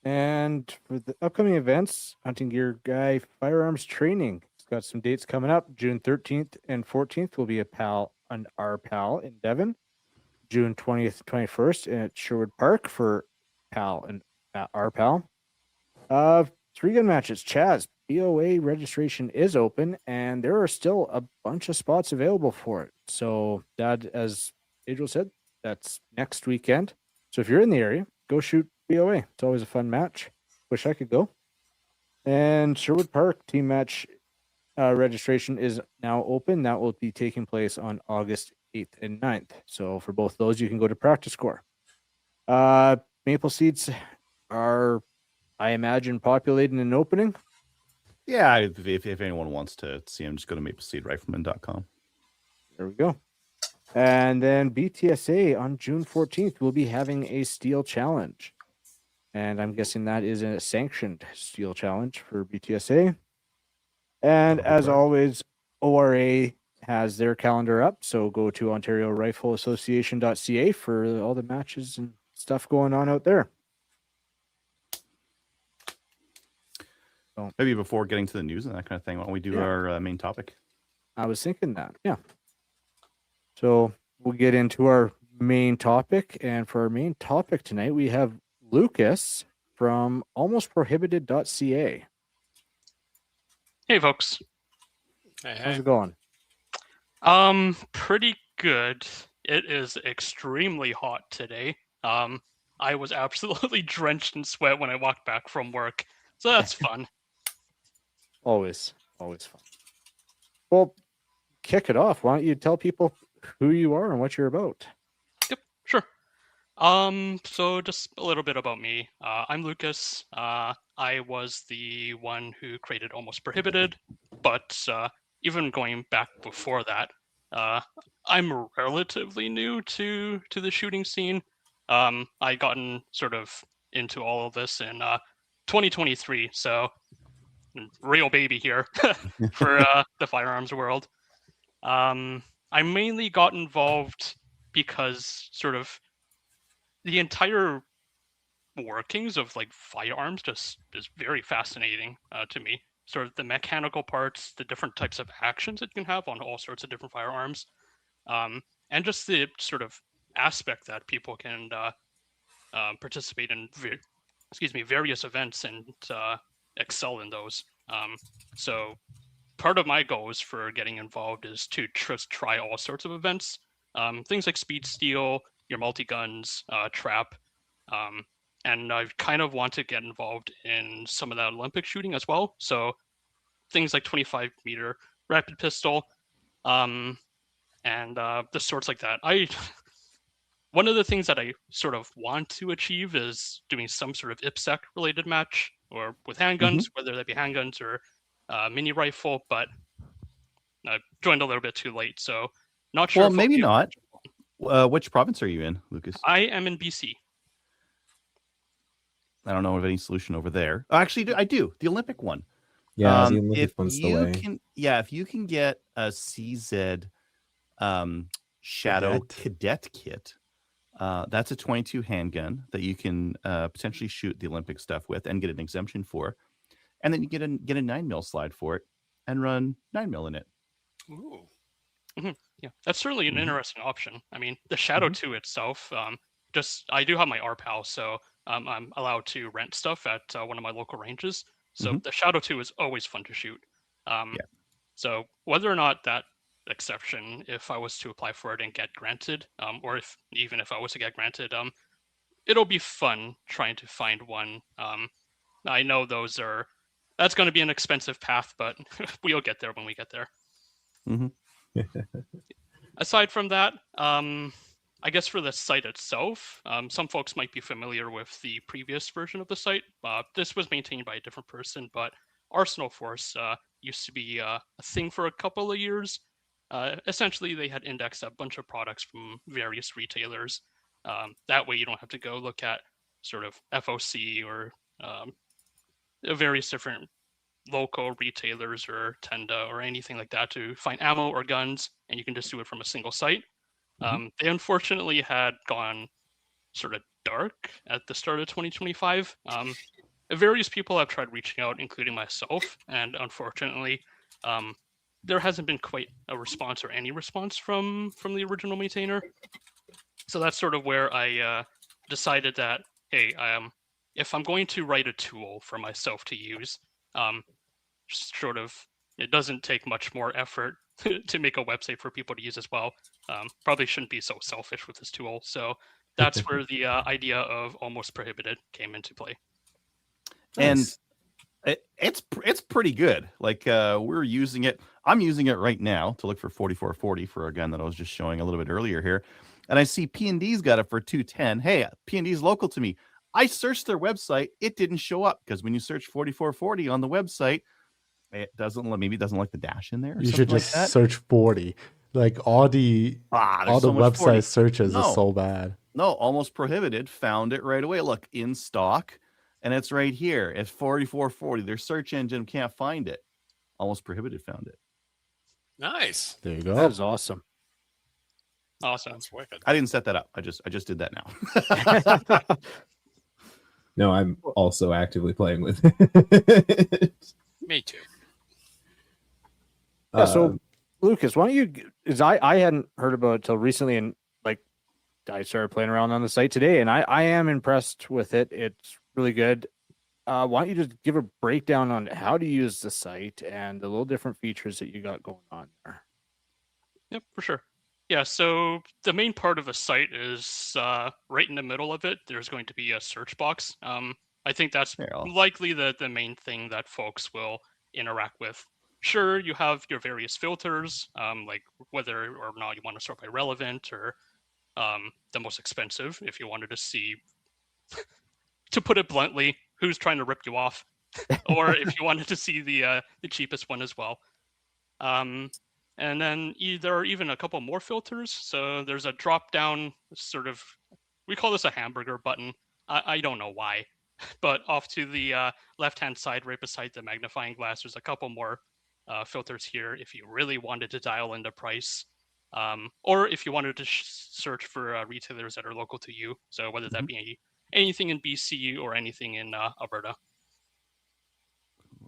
And for the upcoming events, Hunting Gear Guy Firearms Training. It's got some dates coming up. June 13th and 14th will be our PAL in Devon. June 20th, 21st at Sherwood Park for PAL and our PAL. 3 gun matches. Chaz, BOA registration is open, and there are still a bunch of spots available for it. So that, as Adriel said, that's next weekend. So if you're in the area, go shoot BOA. It's always a fun match. Wish I could go. And Sherwood Park team match registration is now open. That will be taking place on August 8th and 9th. So for both those, you can go to Practice Core. Maple Seeds are, I imagine, populating an opening. Yeah, if anyone wants to see him, just go to mapleseedrifleman.com. There we go. And then BTSA on June 14th will be having a steel challenge. And I'm guessing that is a sanctioned steel challenge for BTSA. And as always, ORA has their calendar up. So go to OntarioRifleAssociation.ca for all the matches and stuff going on out there. Maybe before getting to the news and that kind of thing, why don't we do our main topic? I was thinking that, yeah. So we'll get into our main topic. And for our main topic tonight, we have Lucas from almostprohibited.ca. Hey, folks. Hey, How's hey. it going? Pretty good. It is extremely hot today. I was absolutely drenched in sweat when I walked back from work, so that's fun. Always fun. Well, kick it off. Why don't you tell people who you are and what you're about? Yep, sure. So just a little bit about me. I'm Lucas. I was the one who created Almost Prohibited, but even going back before that, I'm relatively new to the shooting scene. I gotten sort of into all of this in 2023, so real baby here for the firearms world. I mainly got involved because sort of the entire workings of like firearms just is very fascinating to me. Sort of the mechanical parts, the different types of actions it can have on all sorts of different firearms, and just the sort of aspect that people can participate in, various events and excel in those. So part of my goals for getting involved is to just try all sorts of events, things like speed steel, your multi guns, trap, and I kind of want to get involved in some of that Olympic shooting as well. So things like 25-meter rapid pistol, and the sorts like that. One of the things that I sort of want to achieve is doing some sort of IPSEC related match or with handguns, whether that be handguns or mini rifle, but I joined a little bit too late, so not sure. Well, maybe not. Which province are you in, Lucas? I am in BC. I don't know of any solution over there. Oh, actually, I do. The Olympic one. Yeah, the Olympic one's the way. If you can get a CZ Shadow Cadet kit, that's a 22 handgun that you can potentially shoot the Olympic stuff with and get an exemption for, and then you get a 9mm slide for it and run 9mm in it. Ooh. Yeah, that's certainly an interesting option. I mean, the Shadow 2 itself, I do have my RPAL, so I'm allowed to rent stuff at one of my local ranges. So the Shadow 2 is always fun to shoot. So whether or not that exception, if I was to apply for it and get granted, or even if I was to get granted, it'll be fun trying to find one. I know that's going to be an expensive path, but we'll get there when we get there. Aside from that, I guess for the site itself, some folks might be familiar with the previous version of the site. This was maintained by a different person, but Arsenal Force used to be a thing for a couple of years. Essentially, they had indexed a bunch of products from various retailers. That way you don't have to go look at sort of FOC or various different local retailers or Tenda or anything like that to find ammo or guns, and you can just do it from a single site. They unfortunately had gone sort of dark at the start of 2025. Various people have tried reaching out, including myself, and unfortunately, there hasn't been quite a response or any response from the original maintainer. So that's sort of where I decided that, hey, if I'm going to write a tool for myself to use, sort of, it doesn't take much more effort to make a website for people to use as well. Probably shouldn't be so selfish with this tool. So that's where the idea of Almost Prohibited came into play. Nice. And it's pretty good. Like we're using it. I'm using it right now to look for 4440 for a gun that I was just showing a little bit earlier here. And I see P&D's got it for 210. Hey, P&D's local to me. I searched their website. It didn't show up because when you search 4440 on the website, it doesn't like the dash in there. You should just search 40. Like all the so website 40. searches is so bad. No, Almost Prohibited found it right away. Look, in stock, and it's right here. It's 4440. Their search engine can't find it. Almost Prohibited found it. Nice. There you go. That was awesome. Awesome. That's wicked. I didn't set that up. I just did that now. No, I'm also actively playing with it. Me too. Yeah, so Lucas, why don't you? Because I hadn't heard about it till recently, and like I started playing around on the site today, and I am impressed with it. It's really good. Why don't you just give a breakdown on how to use the site and the little different features that you got going on there? Yep, for sure. Yeah, so the main part of the site is right in the middle of it. There's going to be a search box. I think that's likely the main thing that folks will interact with. Sure, you have your various filters, like whether or not you want to sort by relevant or the most expensive if you wanted to see, to put it bluntly, who's trying to rip you off, or if you wanted to see the cheapest one as well. And then there are even a couple more filters. So there's a drop down sort of, we call this a hamburger button. I don't know why, but off to the left hand side, right beside the magnifying glass, there's a couple more filters here if you really wanted to dial in the price. Or if you wanted to search for retailers that are local to you. So whether that be anything in BC or anything in Alberta.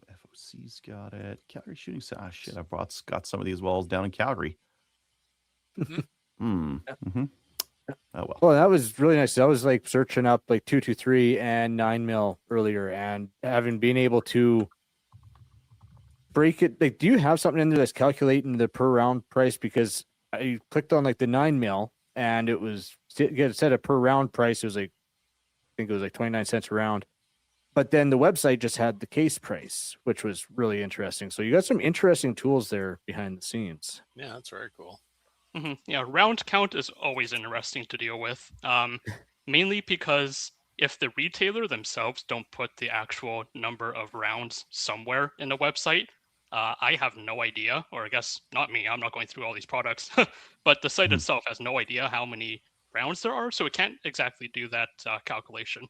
FOC's got it. Calgary shooting. Ah, shit! I got some of these walls down in Calgary. Oh well. Well, that was really nice. I was like searching up like 223 and 9mm earlier, and having been able to break it. Like, do you have something in there that's calculating the per round price? Because I clicked on like the 9mm, and it said a per round price. It was like, I think it was like 29 cents a round. But then the website just had the case price, which was really interesting. So you got some interesting tools there behind the scenes. Yeah, that's very cool. Yeah, round count is always interesting to deal with, mainly because if the retailer themselves don't put the actual number of rounds somewhere in the website, I have no idea, or I guess not me, I'm not going through all these products, but the site itself has no idea how many rounds there are, so it can't exactly do that calculation.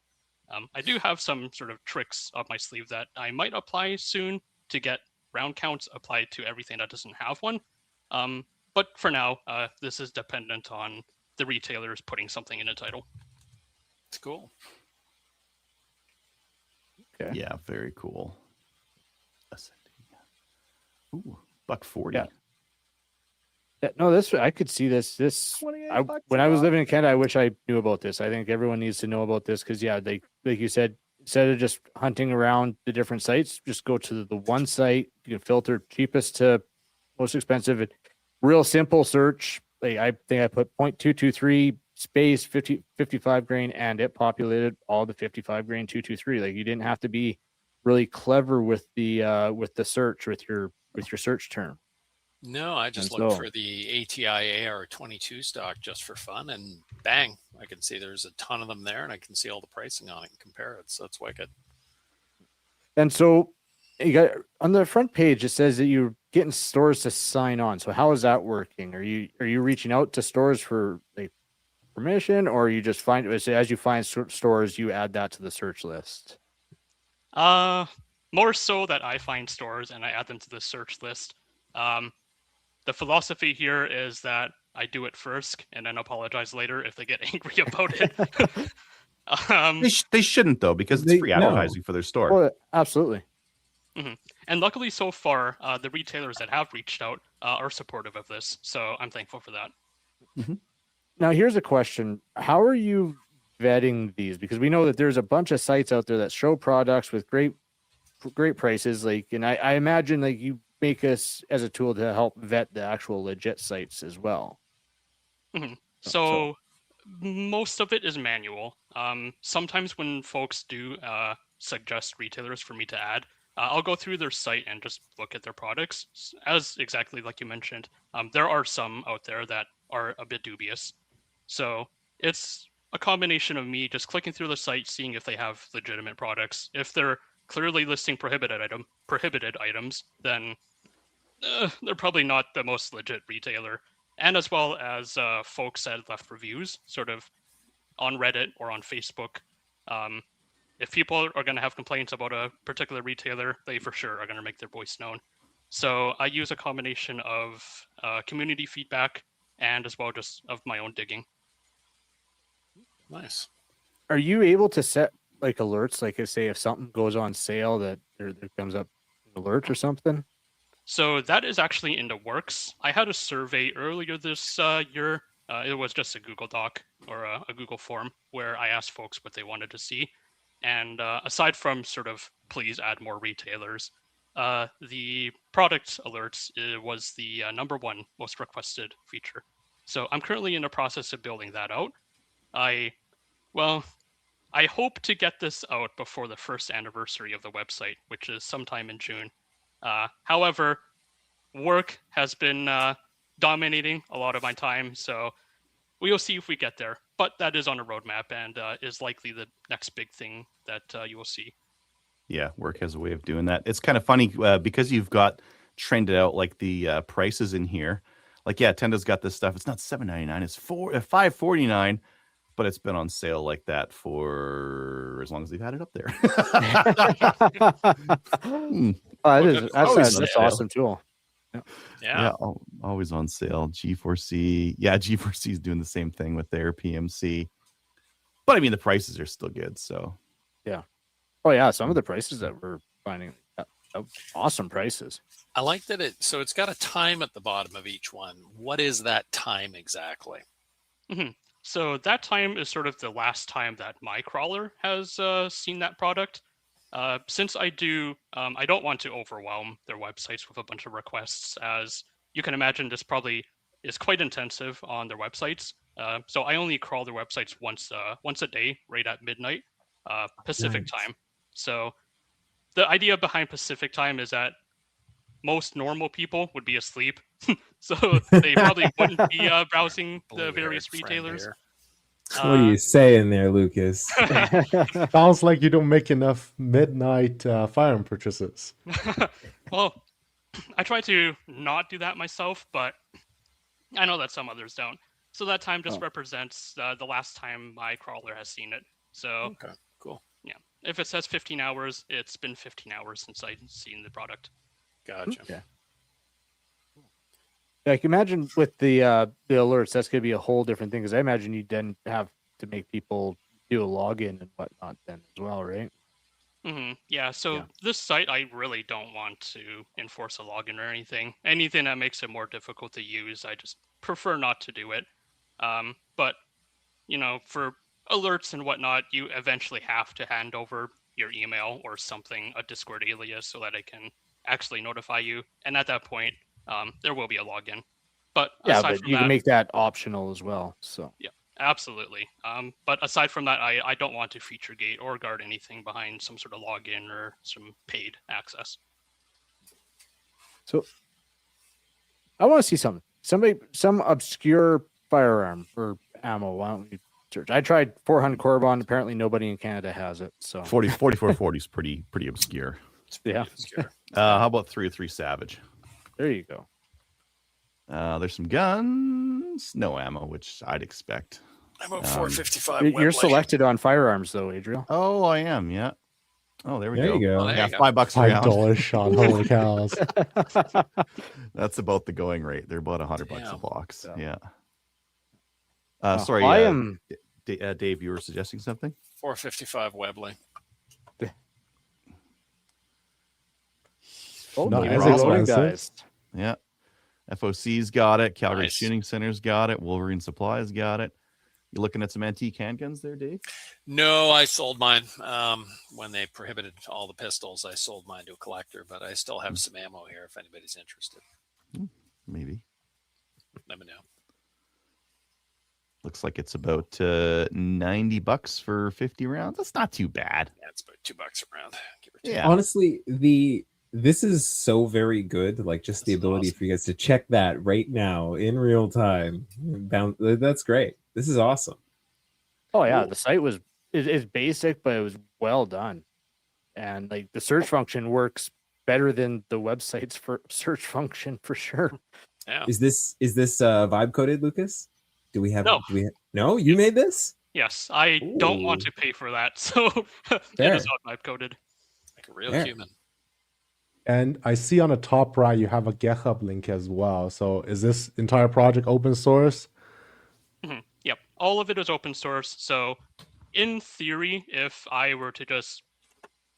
I do have some sort of tricks up my sleeve that I might apply soon to get round counts applied to everything that doesn't have one. But for now, this is dependent on the retailers putting something in the title. It's cool. Okay. Yeah, very cool. Ooh, $1.40. Yeah. No, I could see this. When I was living in Canada, I wish I knew about this. I think everyone needs to know about this because, yeah, like you said, instead of just hunting around the different sites, just go to the one site. You can filter cheapest to most expensive. Real simple search. Like, I think I put 0.223 space 55 grain, and it populated all the 55 grain 223. Like, you didn't have to be really clever with the search with your search term. No, I just looked for the ATI AR22 stock just for fun, and bang, I can see there's a ton of them there, and I can see all the pricing on it and compare it. So it's wicked. And so you got on the front page, it says that you're getting stores to sign on. So how is that working? Are you reaching out to stores for like permission, or you just find as you find stores, you add that to the search list? More so that I find stores and I add them to the search list. The philosophy here is that I do it first and then apologize later if they get angry about it. They shouldn't, though, because it's free advertising for their store. Well, absolutely. And luckily, so far, the retailers that have reached out are supportive of this. So I'm thankful for that. Now, here's a question. How are you vetting these? Because we know that there's a bunch of sites out there that show products with great prices. Like, and I imagine like you make us as a tool to help vet the actual legit sites as well. So most of it is manual. Sometimes when folks do suggest retailers for me to add, I'll go through their site and just look at their products. As exactly like you mentioned, there are some out there that are a bit dubious. So it's a combination of me just clicking through the site, seeing if they have legitimate products. If they're clearly listing prohibited items, then they're probably not the most legit retailer. And as well as folks that left reviews, sort of on Reddit or on Facebook. If people are going to have complaints about a particular retailer, they for sure are going to make their voice known. So I use a combination of community feedback and as well just of my own digging. Nice. Are you able to set like alerts, like say if something goes on sale that there comes up an alert or something? So that is actually in the works. I had a survey earlier this year. It was just a Google Doc or a Google form where I asked folks what they wanted to see. And aside from sort of please add more retailers, the product alerts was the #1 most requested feature. So I'm currently in the process of building that out. I hope to get this out before the first anniversary of the website, which is sometime in June. However, work has been dominating a lot of my time, so we'll see if we get there. But that is on a roadmap and is likely the next big thing that you will see. Yeah, work has a way of doing that. It's kind of funny because you've got trended out like the prices in here. Like, yeah, Tenda's got this stuff. It's not $7.99. It's $5.49, but it's been on sale like that for as long as they've had it up there. That's on awesome tool. Yeah, always on sale. G4C. Yeah, G4C is doing the same thing with their PMC. But I mean, the prices are still good. So, yeah. Oh, yeah. Some of the prices that we're finding, awesome prices. I like that it's got a time at the bottom of each one. What is that time exactly? Mm-hmm. So that time is sort of the last time that my crawler has seen that product. Since I don't want to overwhelm their websites with a bunch of requests, as you can imagine, this probably is quite intensive on their websites. So I only crawl their websites once a day, right at midnight Pacific time. So the idea behind Pacific time is that most normal people would be asleep, so they probably wouldn't be browsing the various retailers. What are you saying there, Lucas? Sounds like you don't make enough midnight firearm purchases. Well, I try to not do that myself, but I know that some others don't. So that time just represents the last time my crawler has seen it. So, okay, cool. Yeah, if it says 15 hours, it's been 15 hours since I've seen the product. Gotcha. Okay. Like, imagine with the alerts, that's going to be a whole different thing, because I imagine you then have to make people do a login and whatnot then as well, right? Mm-hmm. Yeah, so this site, I really don't want to enforce a login or anything. Anything that makes it more difficult to use, I just prefer not to do it. But, for alerts and whatnot, you eventually have to hand over your email or something, a Discord alias, so that I can actually notify you. And at that point, there will be a login. But aside from you that, can make that optional as well. So yeah, absolutely. But aside from that, I don't want to feature gate or guard anything behind some sort of login or some paid access. So I want to see something. Some obscure firearm or ammo. Why don't we search? I tried 400 Corbon. Apparently nobody in Canada has it. So 4440 is pretty obscure. Obscure. How about 303 Savage? There you go. There's some guns, no ammo, which I'd expect. I'm about 455. You're selected on firearms though, Adriel. Oh, I am. Yeah. Oh, there we There go. you go. Oh, there Yeah, you go. $5 a round. $5 shot. Holy cows. That's about the going rate. They're about $100 a Damn. box. Yeah. Yeah. Sorry, I am. Dave, you were suggesting something? 455 Webley. Oh, Not no, as reloading, expensive. guys. Yeah. FOC's got it. Calgary Nice. Shooting Center's got it. Wolverine Supplies got it. You looking at some antique handguns there, Dave? No, I sold mine when they prohibited all the pistols. I sold mine to a collector, but I still have some ammo here if anybody's interested. Maybe. Let me know. Looks like it's about $90 for 50 rounds. That's not too bad. Yeah, it's about $2 a round. Give or take. Yeah. Honestly, this is so very good. Like, just the This is ability awesome. for you guys to check that right now in real time. That's great. This is awesome. Oh yeah, the site is basic, but it was well done, and like the search function works better than the website's for search function for sure. Yeah. Is this vibe coded, Lucas? Do we have? No. No, you made this. Yes, I don't want Ooh. to pay for that, so it Fair. is not vibe coded. Like a real Yeah. human. And I see on the top right you have a GitHub link as well. So is this entire project open source? Yep, all of it is open source. So, in theory, if I were to just,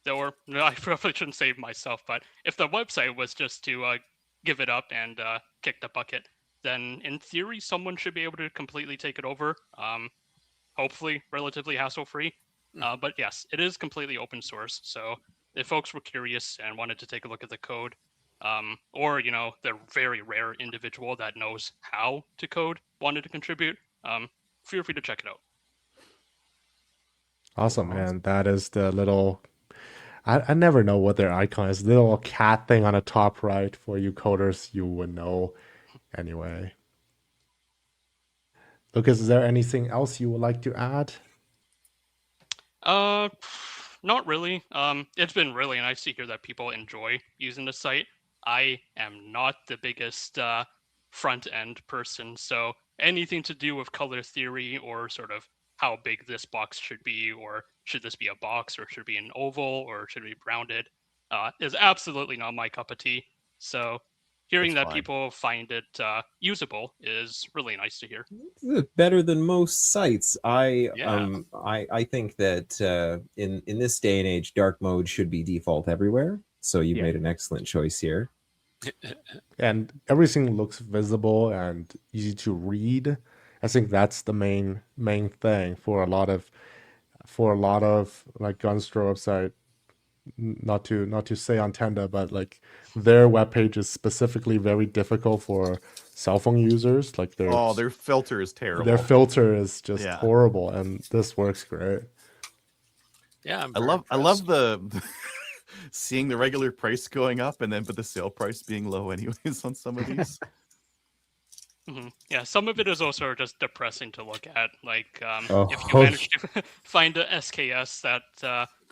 or no, I probably shouldn't say myself, but if the website was just to give it up and kick the bucket, then in theory, someone should be able to completely take it over. Hopefully, relatively hassle-free. But yes, it is completely open source. So, if folks were curious and wanted to take a look at the code, or the very rare individual that knows how to code wanted to contribute, feel free to check it out. Awesome, man. That is the little... I never know what their icon is. The little cat thing on the top right for you coders, you would know. Anyway. Lucas, is there anything else you would like to add? Not really. It's been really nice to hear that people enjoy using the site. I am not the biggest front end person, so anything to do with color theory or sort of how big this box should be, or should this be a box, or should it be an oval, or should it be rounded, is absolutely not my cup of tea. So hearing That's that fine. people find it usable is really nice to hear. Better than most sites. Yeah. I think that in this day and age, dark mode should be default everywhere. So you Yeah. made an excellent choice here. And everything looks visible and easy to read. I think that's the main thing for a lot of like Gunstro website. Not to say on Tenda, but like their webpage is specifically very difficult for cell phone users. Like Their filter is terrible. their filter is just Yeah. horrible, and this works great. Yeah, I'm I very love impressed. the seeing the regular price going up and then but the sale price being low anyways on some of these. Yeah, some of it is also just depressing to look at. Like, Oh. if you manage to find a SKS that,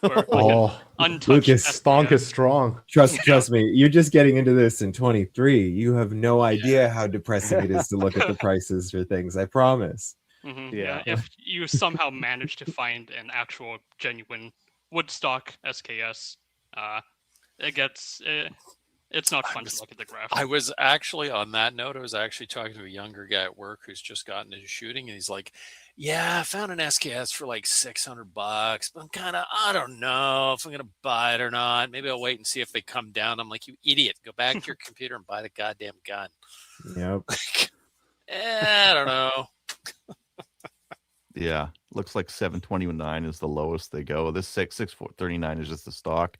or like Oh, an untouched Lucas, Stonk SKS. is strong. Trust me, you're just getting into this in 23. You have no idea how depressing it is to look at the prices for things. I promise. Yeah, if you somehow manage to find an actual genuine Woodstock SKS, it gets it's not fun to look at the graph. I was actually on that note. I was actually talking to a younger guy at work who's just gotten into shooting, and he's like, "Yeah, I found an SKS for like $600, but I don't know if I'm gonna buy it or not. Maybe I'll wait and see if they come down." I'm like, "You idiot! Go back to your computer and buy the goddamn gun." Yep. I don't know. Yeah, looks like 729 is the lowest they go. This 6439 is just the stock.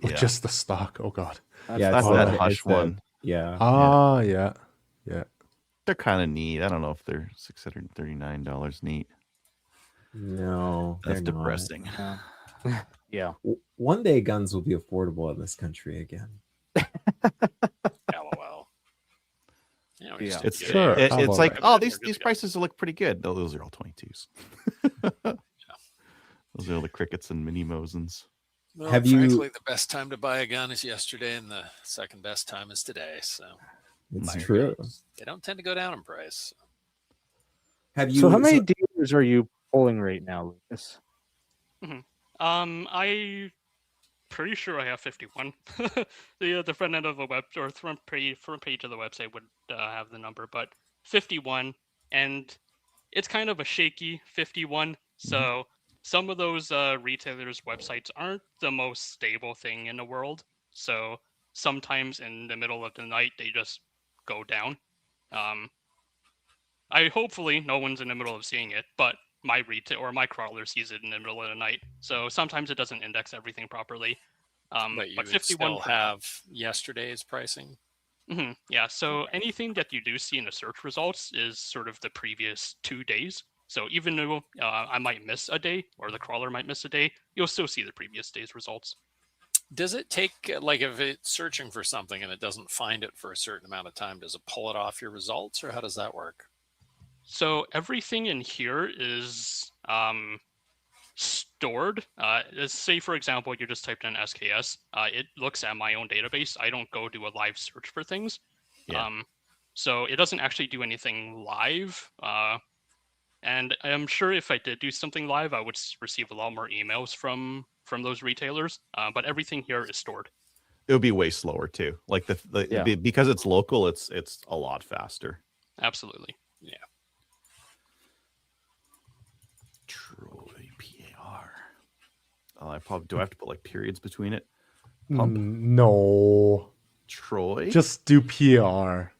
Yeah. Just the stock. Oh god. Yeah, That's it's that the- Hush it's the- one. Yeah. Yeah. They're kind of neat. I don't know if they're $639 neat. No, That's they're not. depressing. Yeah. One day guns will be affordable in this country again. LOL. Yeah, we just It's get sure. it. It's How like, about that? these prices look pretty good. No, those are all 22s. Those are all the crickets and mini Mosins. Well, Have you- frankly, the best time to buy a gun is yesterday, and the second best time is today. So It's My true. they don't tend to go down in price. Have you? So how many dealers are you pulling right now, Lucas? I pretty sure I have 51. The front end of the web or front page of the website would have the number, but 51, and it's kind of a shaky 51. So some of those retailers' websites aren't the most stable thing in the world. So sometimes in the middle of the night they just go down. I hopefully no one's in the middle of seeing it, but my retail or my crawler sees it in the middle of the night. So sometimes it doesn't index everything properly. But you But would 51 still have yesterday's pricing. Yeah, so anything that you do see in the search results is sort of the previous 2 days. So even though I might miss a day or the crawler might miss a day, you'll still see the previous day's results. Does it take, like, if it's searching for something and it doesn't find it for a certain amount of time, does it pull it off your results, or how does that work? So everything in here is stored. Say, for example, you just typed in SKS. It looks at my own database. I don't go do a live search for things. Yeah. So it doesn't actually do anything live. And I'm sure if I did do something live, I would receive a lot more emails from those retailers. But everything here is stored. It would be way slower too. Like because it's local, it's a lot faster. Absolutely. Yeah. Troy PAR. Do I have to put like periods between it? No. Troy. Just do PR.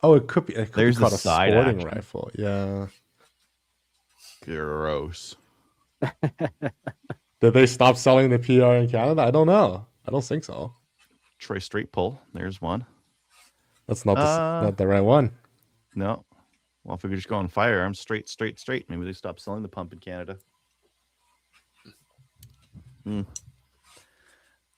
Oh, it could be. There's called the a side sporting action. rifle. Yeah. Gross. Did they stop selling the PR in Canada? I don't know. I don't think so. Troy straight pull. There's one. That's not the right one. No. Well, if we could just go on firearms, straight. Maybe they stopped selling the pump in Canada.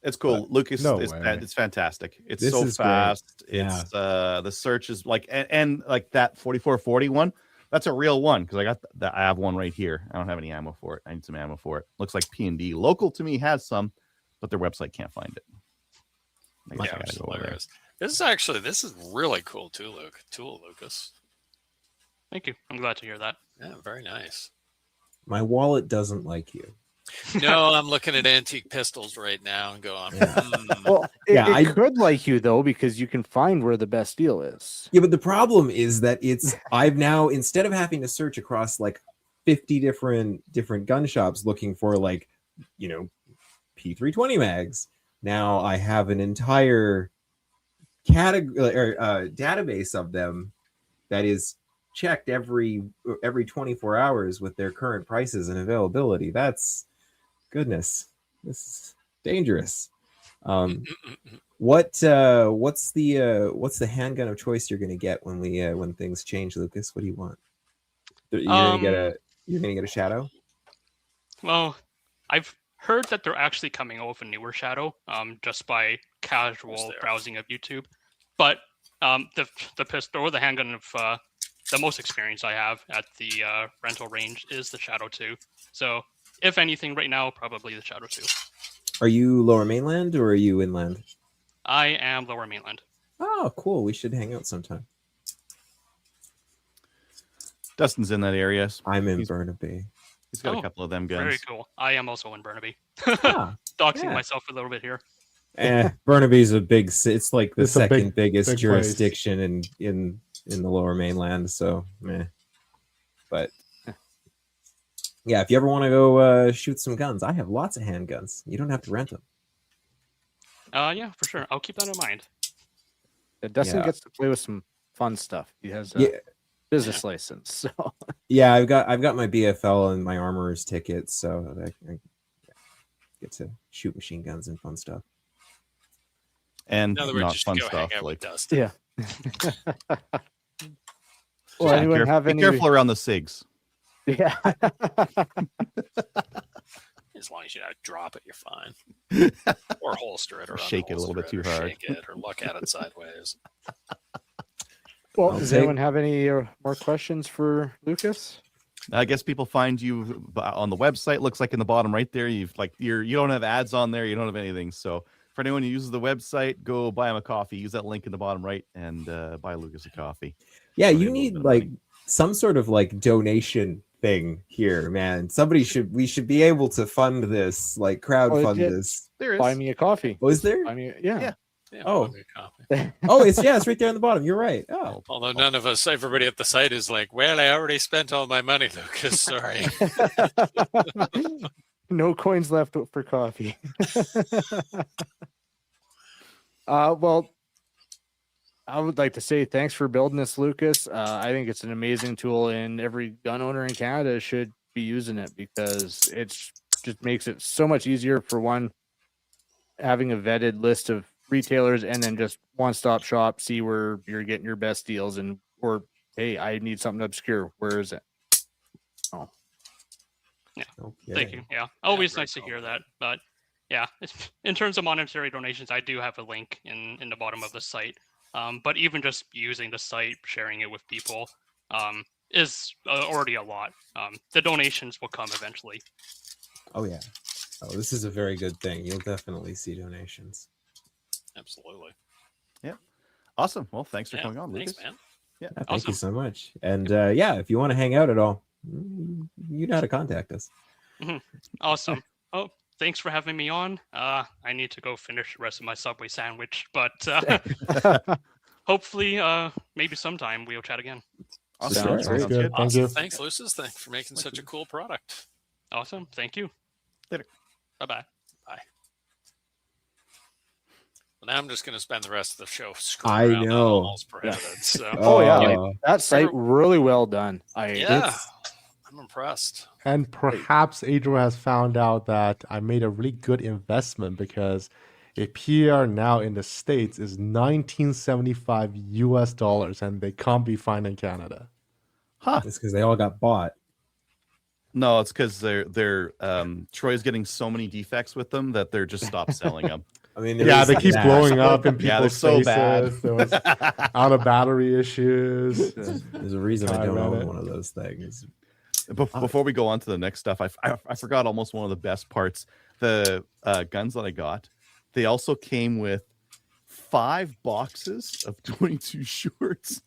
It's cool, But Lucas. no it's, way. it's fantastic. It's This so is great. fast. Yeah. It's the search is like and like that 4440 one. That's a real one because I got that. I have one right here. I don't have any ammo for it. I need some ammo for it. Looks like P&D local to me has some, but their website can't find it. I guess I Yeah, gotta which is go over there. hilarious. This is really cool too, Lucas. Thank you. I'm glad to hear that. Yeah, very nice. My wallet doesn't like you. No, I'm looking at antique pistols right now and going, Well, Yeah, it I- could like you though because you can find where the best deal is. Yeah, but the problem is that I've now, instead of having to search across like 50 different gun shops looking for like, P320 mags, now I have an entire category or database of them that is checked every 24 hours with their current prices and availability. That's goodness. This is dangerous. What's the handgun of choice you're gonna get when things change, Lucas? What do you want? You're gonna get a shadow? Well, I've heard that they're actually coming out with a newer shadow, just by casual browsing of YouTube. But the pistol or the handgun of the most experience I have at the rental range is the Shadow 2. So if anything, right now, probably the Shadow 2. Are you Lower Mainland or are you inland? I am Lower Mainland. Oh, cool. We should hang out sometime. Dustin's in that area. I'm in Burnaby. He's got a couple of them guns. Very cool. I am also in Burnaby. Ah, Doxing yeah. myself a little bit here. Burnaby's a big. It's like the It's a second biggest big jurisdiction in the Lower Mainland. So, meh. But yeah, if you ever want to go shoot some guns, I have lots of handguns. You don't have to rent them. Yeah, for sure. I'll keep that in mind. Dustin Yeah. gets to play with some fun stuff. He has a Yeah. business license, so Yeah, I've got my BFL and my armorer's ticket, so I get to shoot machine guns and fun stuff. And in other words, not you should fun go stuff hang out like with Dustin. yeah. Well, anyone have be any? careful around the SIGs. Yeah. As long as you don't drop it, you're fine. Or holster it, or Shake it a little bit unholster too it, or hard. Shake it, or look at it sideways. Well, I'll does take- anyone have any more questions for Lucas? I guess people find you on the website. Looks like in the bottom right there, you don't have ads on there. You don't have anything. So for anyone who uses the website, go buy him a coffee. Use that link in the bottom right and buy Lucas a coffee. Yeah, Donate you a little need bit of like money. some sort of like donation thing here, man. We should be able to fund this, like crowdfund yeah. this. There Buy me a coffee. Was there? Buy me, yeah. Yeah. Yeah, Oh. buy me a copy. Oh, it's right there on the bottom. You're right. Oh, Although none of us, everybody at the site is like, well, I already spent all my money, Lucas. Sorry. No coins left for coffee. Well, I would like to say thanks for building this, Lucas. I think it's an amazing tool, and every gun owner in Canada should be using it because it's just makes it so much easier for one, having a vetted list of retailers and then just one-stop shop, see where you're getting your best deals, and or hey, I need something obscure. Where is it? okay. Thank you. Yeah, always very nice to cool. hear that. But yeah, in terms of monetary donations, I do have a link in the bottom of the site. But even just using the site, sharing it with people, is already a lot. The donations will come eventually. Oh yeah. Oh, this is a very good thing. You'll definitely see donations. Absolutely. Awesome. Well, thanks for Yeah, coming on, thanks, Lucas. man. Yeah, thank Awesome. you so much. And yeah, if you want to hang out at all, you know how to contact us. Awesome. Oh, thanks for having me on. I need to go finish the rest of my Subway sandwich, but hopefully, maybe sometime we'll chat again. Awesome. Sounds Sounds great. good. Thank Awesome. you. Thanks, Lucas. Thanks for making such a cool product. Awesome. Thank you. Later. Bye-bye. Well, now I'm just going to spend the rest of the show screwing I around on know. Almost Prohibited. So, Oh yeah, Oh. like, that site really well done. yeah, I'm impressed. And perhaps Adriel has found out that I made a really good investment because a PR now in the States is $1975 US, and they can't be found in Canada. Huh. It's because they all got bought. No, it's because they're Troy's getting so many defects with them that they're just stopped selling them. I mean, there Yeah, is they keep that. blowing up in Yeah, they're people's so bad. faces. There was out of battery issues. There's a reason I I don't read own it. one of those things. Before we go on to the next stuff, I forgot almost one of the best parts. The guns that I got, they also came with 5 boxes of 22 shorts.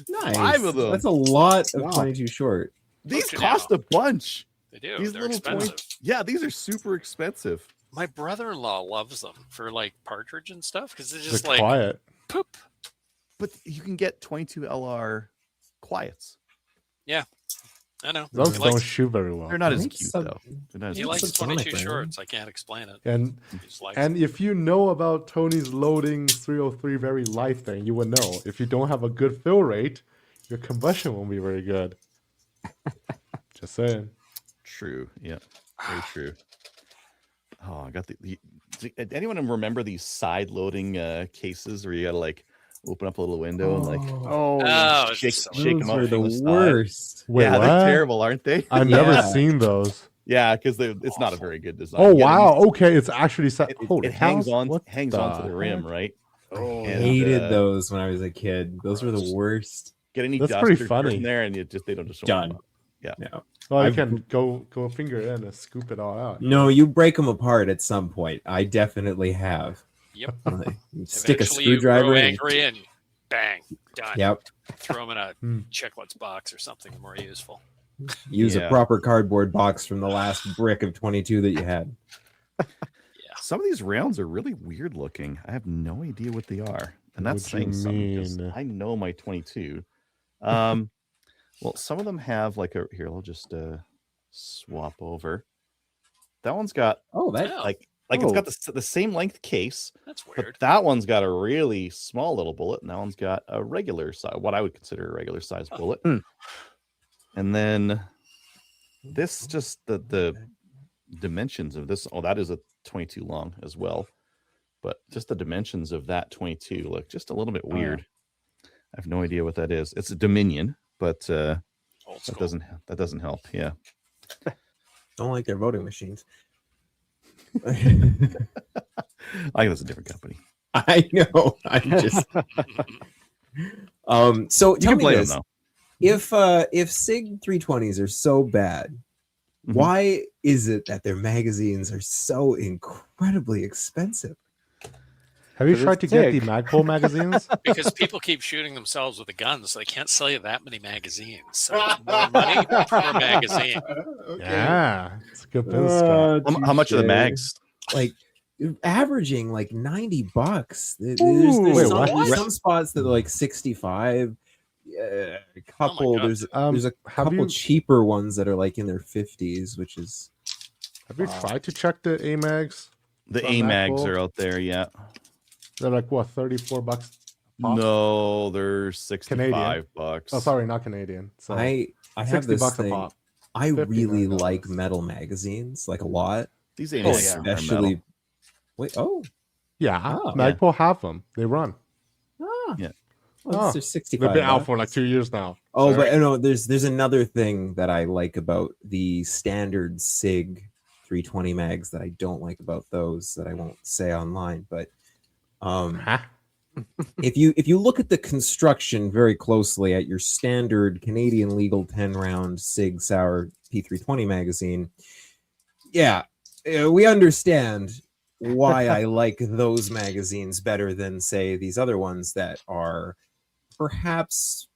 Nice. 5 of them. That's a lot of Wow. 22 short. These you cost a bunch. They do. These They're little expensive. Yeah, these are super expensive. My brother-in-law loves them for like partridge and stuff because they're They're just like quiet. poop. But you can get 22 LR quiets. I know. Those He don't likes, shoot very well. They're not as think cute sub- though. They're not as he cute. likes Subsonic, 22 right? shorts. I can't explain it. And He just likes and it. if you know about Tony's loading 303 very light thing, you would know. If you don't have a good fill rate, your combustion won't be very good. Just saying. True. Yeah. Very true. Oh, I got anyone remember these side loading cases where you gotta like open up a little window and like Oh, Oh, shake so- shake them Those up are from the the side. worst. Wait, Yeah, what? they're terrible, aren't they? I've never Yeah. seen those. Yeah, because it's not a very good design. Oh You gotta wow! use- Okay, it's actually set. Holy it hangs cows, on what hangs onto the rim, heck? right? oh, And, Hated those when I was a kid. Those were the worst. Get any That's dust pretty or dirt funny. in there, and they don't just Done. Yeah. No. Well, you I've- can go finger in and scoop it all out. No, you break them apart at some point. I definitely have. Yep. Like, you stick a Eventually you screwdriver grow in. angry and bang, done. Yep. Throw them in a Hmm. chiclets box or something more useful. Use Yeah. a proper cardboard box from the last brick of 22 that you had. Some of these rounds are really weird looking. I have no idea what they are, and that's What do you saying something 'cause mean? I know my 22. Well, some of them have like a here. I'll just swap over. That one's got Oh, that Oh, like it's got the same length case, that's but weird. that one's got a really small little bullet, and that one's got a regular size, what I would consider a regular size bullet. Hmm. And then this just the dimensions of this. Oh, that is a 22 long as well, but just the dimensions of that 22 look just a little bit weird. I have no idea what that is. It's a Dominion, but Old that school. doesn't help. Yeah. don't like their voting machines. I think that's a different company. I know. I'm just so You tell can me play them this. though. If SIG 320s are so bad, Mhm. why is it that their magazines are so incredibly expensive? Have you 'Cause tried to it's get thick. the Magpul magazines? Because people keep shooting themselves with a gun, so they can't sell you that many magazines. So it's more money per magazine. Yeah, it's a good business strat. How much are the touche. mags? Like averaging like $90. There's Wait, some, what? there's some spots that are like 65. A couple. God. There's a Have couple you cheaper ones that are like in their 50s, which is have you tried to check the AMAGs? The From AMAGs Magpul? are out there, yeah. They're like what, $34 pop? No, they're 65 bucks. Oh, sorry, not Canadian. So I have 60 this bucks a thing. pop. I 50 really $9. like metal magazines, like a lot. These Oh, AMAGs yeah. are metal. Especially wait, oh, Yeah, Oh, Magpul have them. They run. Yeah. well, Oh, they're 65. They've been out bucks. for like 2 years now. Oh, Sorry. but no, there's another thing that I like about the standard SIG 320 mags that I don't like about those that I won't say online. But Huh? if you look at the construction very closely at your standard Canadian legal 10 round SIG Sauer P320 magazine, yeah, we understand why I like those magazines better than say these other ones that are perhaps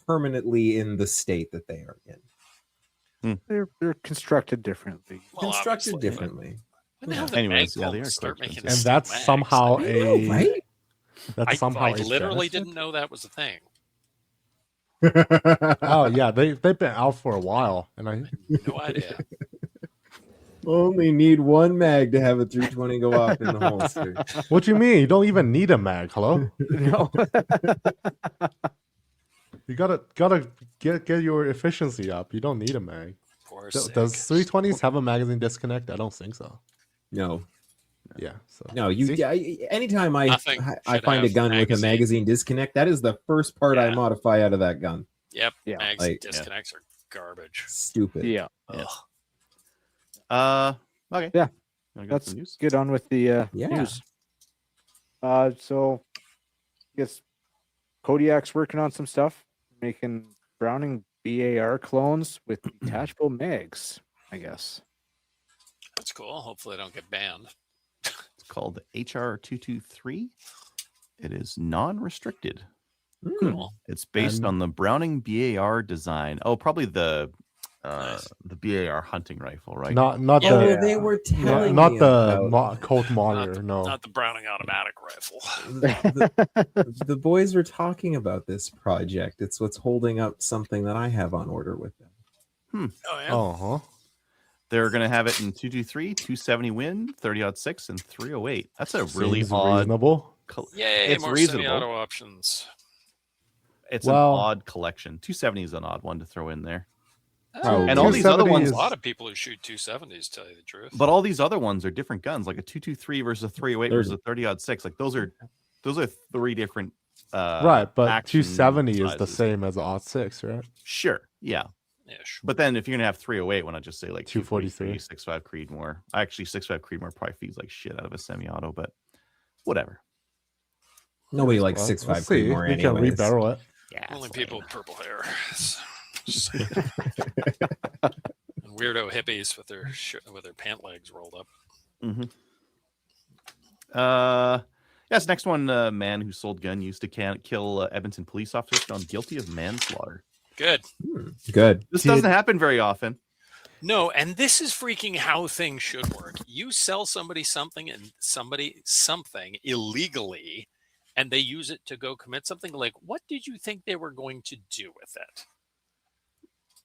permanently in the state that they are in. they're constructed differently. Well, Constructed obviously, differently. but when the hell did Anyways, yeah, Magpul they are quite start making expensive. And steel that's mags? somehow I know, a right? that's somehow I a literally benefit. didn't know that was a thing. Oh yeah, they've been out for a while, and I No idea. Only need one mag to have a 320 go off in the holster. what do you mean? You don't even need a mag. Hello, No. you gotta get your efficiency up. You don't need a mag. Poor Does Sig. 320s have a magazine disconnect? I don't think so. No, Yeah, so no. You See? yeah, anytime Nothing I should find a have gun with a magazine. magazine disconnect, that is the first part I Yeah. modify out of that gun. Yep, Yeah, mags like- disconnects are garbage. Stupid. Yeah. Yeah. Okay. Yeah. Wanna go with Let's some news? get on with the Yeah. news. So I guess Kodiak's working on some stuff, making Browning BAR clones with detachable mags, I guess. That's cool. Hopefully, they don't get banned. It's called HR 223. It is non-restricted. Cool. It's based And- on the Browning BAR design. Oh, probably the Nice. the BAR hunting rifle, right? Not Yeah. Oh, the they were telling not me the about Colt monitor. No. Not the Browning automatic rifle. the boys were talking about this project. It's what's holding up something that I have on order with them. Oh yeah. Oh, huh. They're going to have it in 223, 270 Win, 30-06, and 308. That's a really Seems odd. reasonable. Yay! It's More reasonable. semi-auto options. It's Well- an odd collection. 270 is an odd one to throw in there. Oh, And all these other 270 ones, A lot of people who shoot 270s tell you the truth. but all these other ones are different guns, like a 223 versus a 308 versus a 30-06. Like those are three different. Right, but action 270 is the sizes. same as Odd 6, right? Sure, yeah. Ish. But then if you're gonna have 308, why not just say like 243? 6.5 Creedmoor? Actually, 6.5 Creedmoor probably feeds like shit out of a semi-auto, but whatever. Nobody likes Well, 6.5 let's see. Creedmoor You can anyways. rebarrel it. Yeah. Only it's people lame. with purple hair. And weirdo hippies with their pant legs rolled up. Yes. Next one. Man who sold gun used to kill Edmonton police officer found guilty of manslaughter. Good. Good. This doesn't happen very often. No, and this is freaking how things should work. You sell somebody something and something illegally, and they use it to go commit something. Like, what did you think they were going to do with it?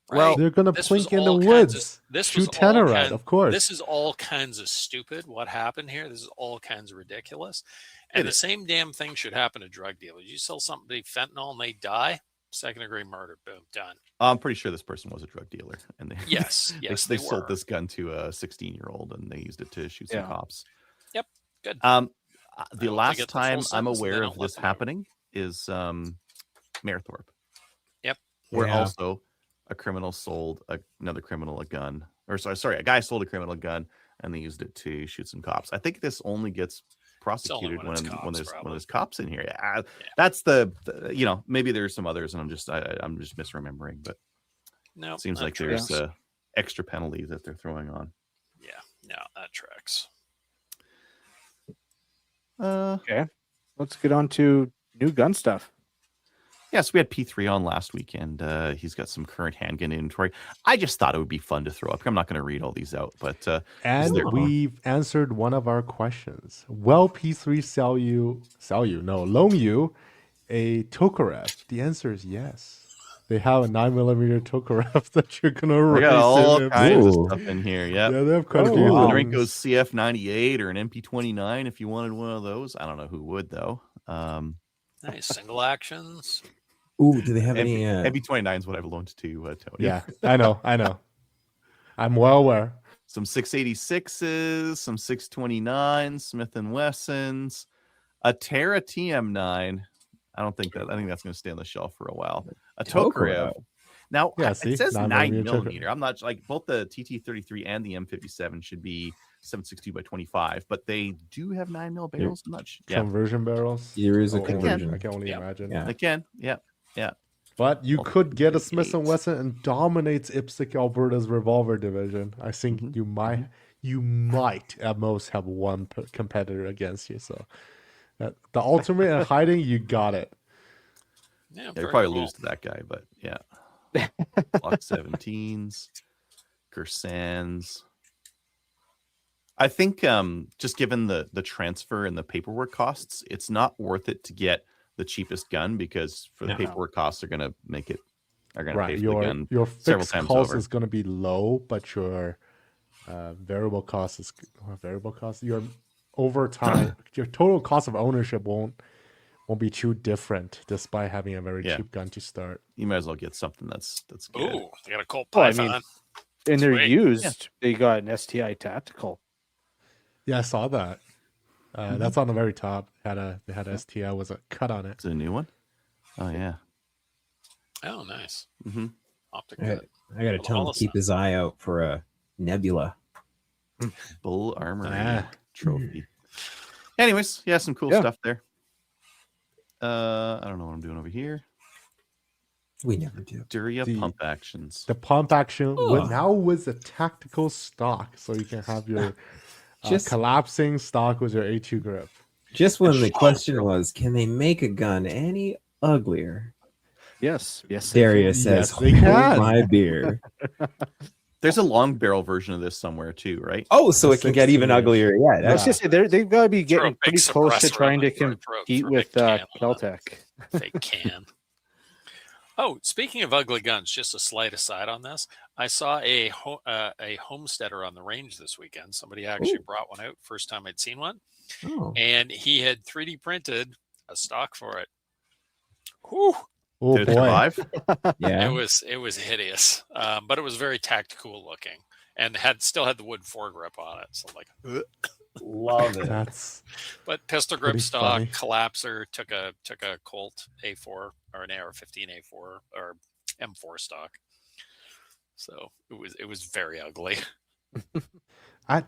Well, They're gonna This was plink in the all kinds woods. this was Shoot all Tannerite, kind- of course. This is all kinds of stupid. What happened here? This is all kinds of ridiculous. And the same damn thing should happen to drug dealers. You sell somebody fentanyl and they die, second-degree murder. Boom, done. I'm pretty sure this person was a drug dealer, and they Yes, they they sold were. this gun to a 16-year-old, and they used it to shoot some Yeah. cops. Yep, good. The hope they last get the full time I'm sentence and they aware don't of let this them out. happening is Mayerthorpe. Yep. Where Yeah. also a criminal sold another criminal a gun, or sorry, a guy sold a criminal a gun, and they used it to shoot some cops. I think this only gets prosecuted when it's when cops, there's probably. cops in here. Yeah, that's the maybe there's some others, and I'm just misremembering, but No, it seems that like tracks. there's extra penalties that they're throwing on. Yeah, no, that tracks. Okay. Let's get on to new gun stuff. Yes, we had P3 on last weekend. He's got some current handgun inventory. I just thought it would be fun to throw up. I'm not going to read all these out, but And there- we've answered one of our questions. Will P3 loan you a Tokarev? The answer is yes. They have a 9mm Tokarev that you're gonna we race got all in. kinds Ooh. of stuff in here. Yep. Yeah, they have quite a Oh, few wow. things. Marinko's CF98 or an MP29 if you wanted one of those. I don't know who would though. Nice single actions. Ooh, do they have any? MP29 is what I've loaned to Tony. Yeah, I know. I'm well aware. Some 686s, some 629s, Smith and Wessons, a Terra TM9. I think that's going to stay on the shelf for a while. A Tokarev. Now, Yeah, see? it says 9mm 9mm. I'm not like both the TT33 and the M57 should be 7.62 by 25, but they do have 9mm barrels. I'm not sure. Yeah, Conversion barrels. There is a Oh, conversion. I can only Yeah. imagine. Yeah. they can. Yeah. But you could get a Smith & 38. Wesson and dominates IPSC Alberta's revolver division. I think Mhm. you might at most have one competitor against you. So the ultimate in hiding, you got it. Yeah, They'd very probably cool. lose to that guy, but yeah. Glock 17s, Gersans. I think just given the transfer and the paperwork costs, it's not worth it to get the cheapest gun because for the No. paperwork costs are going to make it are going to pay Right. for the gun. Your several fixed times cost over. is going to be low, but your variable cost is your overtime, your total cost of ownership won't be too different despite having a very Yeah. cheap gun to start. You might as well get something that's good. Ooh, they got a Colt Well, I Python. mean, And they're Sweet. used. They got an STI tactical. Yeah, I saw that. That's on the very top. They had STI was a cut on it. It's a new one. Oh yeah. Oh, nice. Mm-hmm. Optic I gun. gotta tell him to keep his eye out for a nebula. Bull Armory Ah. trophy. Anyways, yeah, some cool Yeah. stuff there. I don't know what I'm doing over here. We never do. Duria The- pump actions. The pump action Oh. now was a tactical stock, so you can have your Just- collapsing stock with your A2 grip. Just when the question was, can they make a gun any uglier? Yes. Yes. they can. Darius says, Yes, they "Hold can." my beer." There's a long barrel version of this somewhere too, right? Oh, so it can get even 16-inch. uglier. Yeah, I was that's just say they've got to be Throw a getting big pretty close to suppressor trying on to it, throw a compete with big can on it. Caltech. They can. Oh, speaking of ugly guns, just a slight aside on this. I saw a homesteader on the range this weekend. Somebody actually brought one out. First time I'd seen one. Oh. And he had 3D printed a stock for it. Whew. Oh Did it boy. survive? Yeah. It was hideous, but it was very tactical looking and still had the wood foregrip on it. So I'm like, ugh. Love it. That's But pistol grip Pretty stock, funny. collapser, took a Colt A4 or an AR-15 A4 or M4 stock. So it was very ugly. I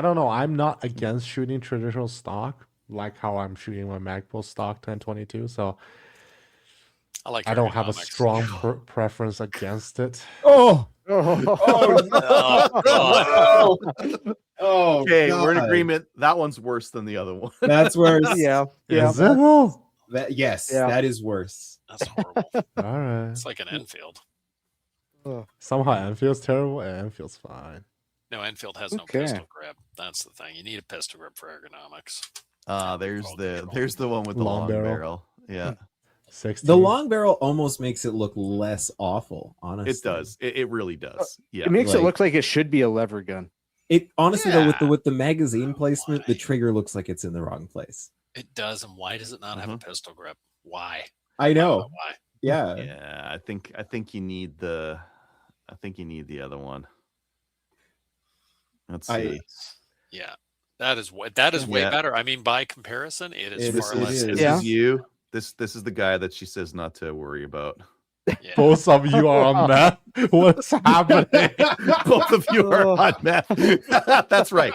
don't know. I'm not against shooting traditional stock, like how I'm shooting my Magpul stock 1022. So I I don't have a ergonomics. strong preference against it. Oh. Oh, God. Oh. Okay, we're in God. agreement. That one's worse than the other one. That's worse. Yeah. Yeah. Is it? Oh. Yes, Yeah. that is worse. That's horrible. All right. It's like an Enfield. Somehow Enfield's terrible. Enfield's fine. No, Enfield has no Okay. pistol grip. That's the thing. You need a pistol grip for ergonomics. There's the one with the Long long barrel. barrel. Yeah, 16. The long barrel almost makes it look less awful, honestly. it does. It really does. Yeah. It makes it Like- look like it should be a lever gun. It honestly though, Yeah. with the magazine placement, the trigger looks like it's in the wrong place. It does, and why does it not have a pistol grip? Why? I know. Why? Yeah. Yeah, I think you need the other one. Let's see. Yeah, that is way Yeah. better. I mean, by comparison, it is It far is- less. it This is. Yeah. is you. This is the guy that she says not to worry about. Yeah. Both of you are on meth. What's happening? Both of you are on meth. That's right.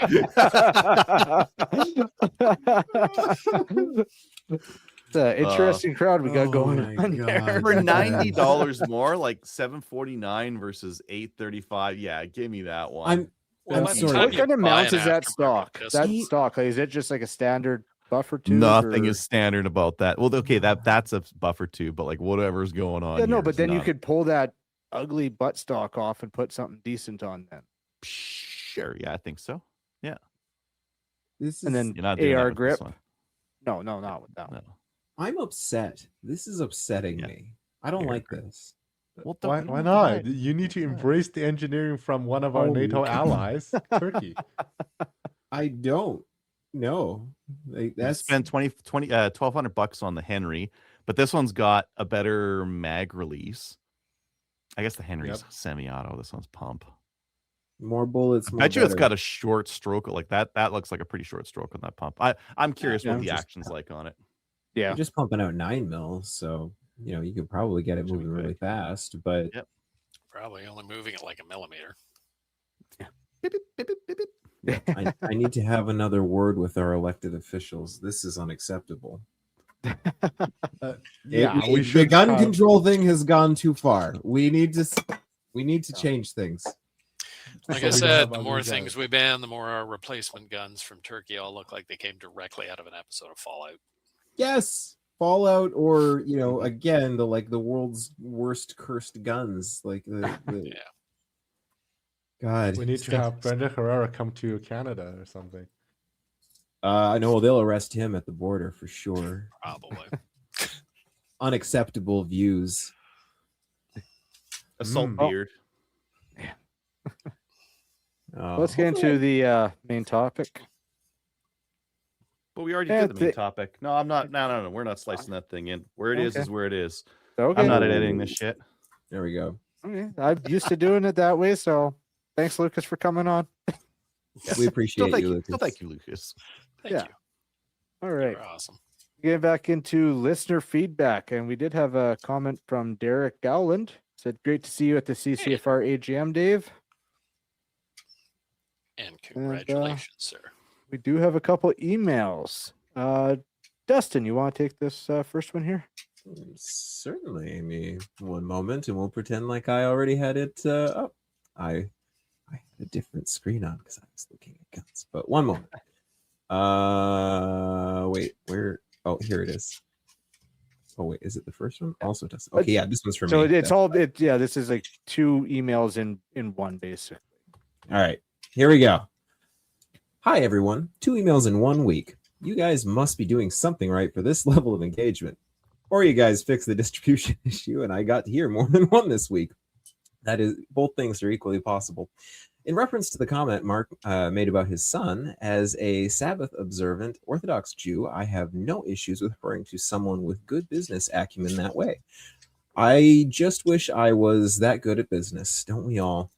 It's an interesting crowd we got Oh going my on God. there. For $90 more, like $749 versus $835. Yeah, give me that one. I'm by the sorry. time What you kind of buy mount an is that aftermarket stock? pistol- That stock, like, is it just like a standard buffer tube? Nothing or- is standard about that. Well, okay, that's a buffer tube, but like whatever's going on. Yeah, no, here but is then you not. could pull that ugly butt stock off and put something decent on then. Sure, yeah, I think so. This is, And then You're not doing that AR with this grip. one. No, not with that one. No. I'm upset. This is upsetting Yeah. me. I don't Here, like Greg. this. Well, Why don't not? do You need to embrace the engineering from one of our Oh, NATO God. allies, Turkey. I don't. No. Like, that. Spend 1,200 bucks on the Henry, but this one's got a better mag release. I guess the Henry's semi-auto. This one's pump. more bullets. I More bet you it's better. got a short stroke like that. That looks like a pretty short stroke on that pump. I'm curious Yeah, what the just- action's like on it. Yeah. You're just pumping out 9 mils, so you could probably get it Should be moving really quick. fast. But Yep. Probably only moving it like a millimeter. Beep, beep, beep, beep, beep, beep. I need to have another word with our elected officials. This is unacceptable. Yeah, we the should gun have- control thing has gone too far. We need to change things. Like So I we don't said, have the ugly more guns. things we ban, the more our replacement guns from Turkey all look like they came directly out of an episode of Fallout. Yes, Fallout, or again the world's worst cursed guns. Like the Yeah. God. We need to have Brenda Herrera come to Canada or something. I know they'll arrest him at the border for sure. Probably. Unacceptable views. Assault Oh. beard. Let's get into the main topic. But we already Yeah, did the main topic. No, I'm not. No. We're not slicing that thing in. Where it is Okay. where it is. Okay. I'm not editing this shit. There we go. Okay. I'm used to doing it that way, so thanks, Lucas, for coming on. We appreciate Still thank you, you. Lucas. Still thank you, Lucas. Thank Yeah. you. All right. You're awesome. Get back into listener feedback, and we did have a comment from Derek Gowland Said great to see you at the CCFR AGM, Dave. And congratulations, sir. We do have a couple emails. Dustin, you want to take this first one here? Certainly, Amy. One moment, and we'll pretend like I already had it up. I had a different screen on because I was looking at guns. But one moment. Wait, where? Oh, here it is. Oh wait, is it the first one? Also Dustin. Okay, yeah, this one's for So me. it's all it. Yeah, this is like 2 emails in one, basically. All right, here we go. Hi everyone. 2 emails in 1 week. You guys must be doing something right for this level of engagement. Or you guys fixed the distribution issue and I got to hear more than one this week. That is, both things are equally possible. In reference to the comment Mark made about his son, as a Sabbath observant Orthodox Jew, I have no issues with referring to someone with good business acumen that way. I just wish I was that good at business, don't we all?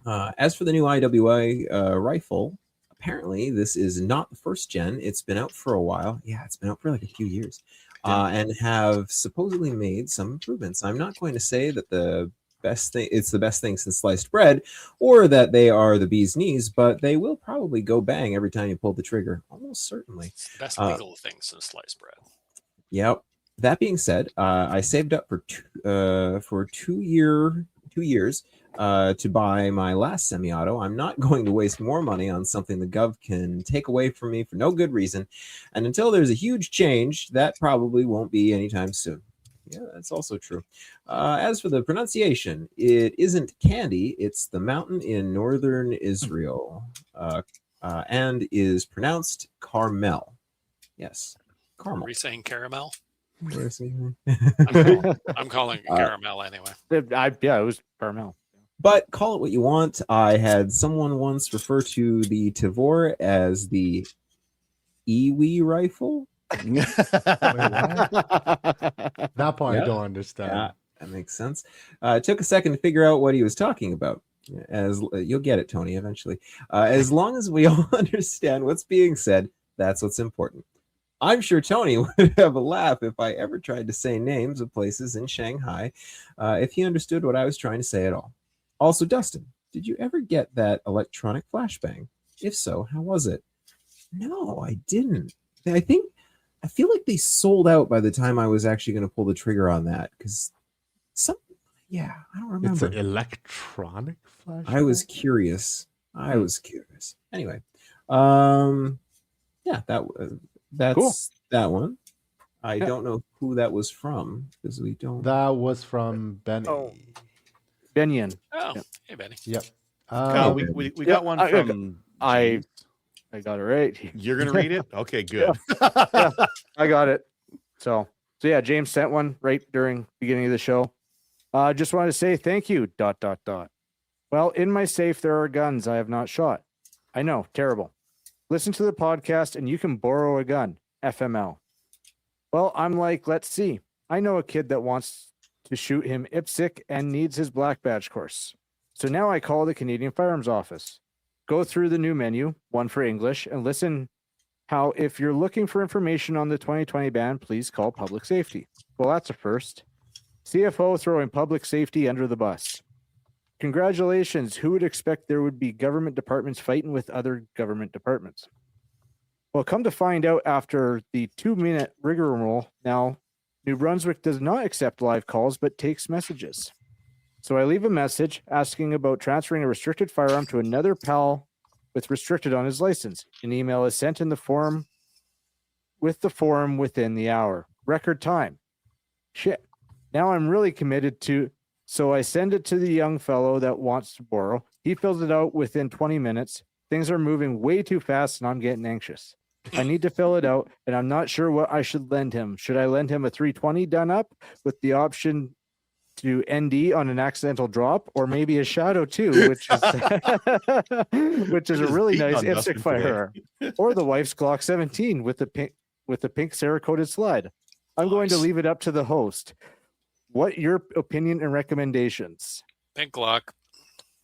As for the new IWI rifle, apparently this is not the first gen. It's been out for a while. Yeah, it's been out for like a few years. And have supposedly made some improvements. I'm not going to say that it's the best thing since sliced bread, or that they are the bee's knees, but they will probably go bang every time you pull the trigger. Almost certainly. It's the best legal thing since sliced bread. Yep. That being said, I saved up for 2 years to buy my last semi-auto. I'm not going to waste more money on something the gov can take away from me for no good reason. And until there's a huge change, that probably won't be anytime soon. Yeah, that's also true. As for the pronunciation, it isn't candy. It's the mountain in northern Israel and is pronounced Carmel. Yes, Carmel. Are we saying caramel? I'm I'm calling it caramel anyway. Yeah, it was Carmel. But call it what you want. I had someone once refer to the Tavor as the Iwi rifle. That part I don't understand. Yeah, that makes sense. It took a second to figure out what he was talking about. As you'll get it, Tony, eventually. As long as we all understand what's being said, that's what's important. I'm sure Tony would have a laugh if I ever tried to say names of places in Shanghai, if he understood what I was trying to say at all. Also, Dustin, did you ever get that electronic flashbang? If so, how was it? No, I didn't. I feel like they sold out by the time I was actually going to pull the trigger on that, because I don't remember. It's an electronic flash. I was curious. Anyway, that's cool. That one. I don't know who that was from because we don't. That was from Benny. Oh. Benyon. Oh, Yep. hey, Benny. Yep. We got one from. I got it right. You're gonna read it? Okay, good. Yeah, I got it. So yeah, James sent one right during the beginning of the show. Just wanted to say thank you. ... Well, in my safe there are guns I have not shot. I know, terrible. Listen to the podcast and you can borrow a gun. FML. Well, I'm like, let's see. I know a kid that wants to shoot him IPSC and needs his black badge course. So now I call the Canadian Firearms Office. Go through the new menu, one for English, and listen how if you're looking for information on the 2020 ban, please call public safety. Well, that's a first. CFO throwing public safety under the bus. Congratulations. Who would expect there would be government departments fighting with other government departments? Well, come to find out after the 2-minute rigmarole, now New Brunswick does not accept live calls, but takes messages. So I leave a message asking about transferring a restricted firearm to another pal with restricted on his license. An email is sent in the form within the hour. Record time. Shit. Now I'm really committed to, so I send it to the young fellow that wants to borrow. He fills it out within 20 minutes. Things are moving way too fast and I'm getting anxious. I need to fill it out and I'm not sure what I should lend him. Should I lend him a 320 done up with the option to ND on an accidental drop, or maybe a Shadow 2, which is which is a really nice IPSC firearm, or the wife's Glock 17 with the pink Cerakoted slide? I'm going to leave it up to the host. What your opinion and recommendations? Pink Glock.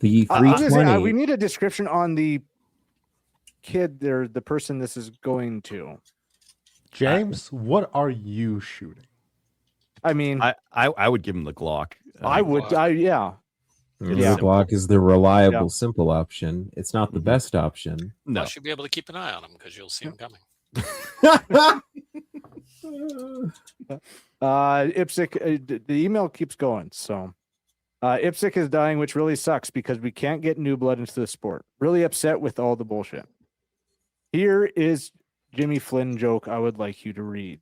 The 320. We need a description on the kid there, the person this is going to. James, what are you shooting? I mean, I would give him the Glock. I would. Yeah. Roadblock is the reliable, simple option. It's not the best option. No. Plus, you'll be able to keep an eye on them because you'll see them coming. Ipsic, the email keeps going. So, Ipsic is dying, which really sucks because we can't get new blood into the sport. Really upset with all the bullshit. Here is Jimmy Flynn joke I would like you to read.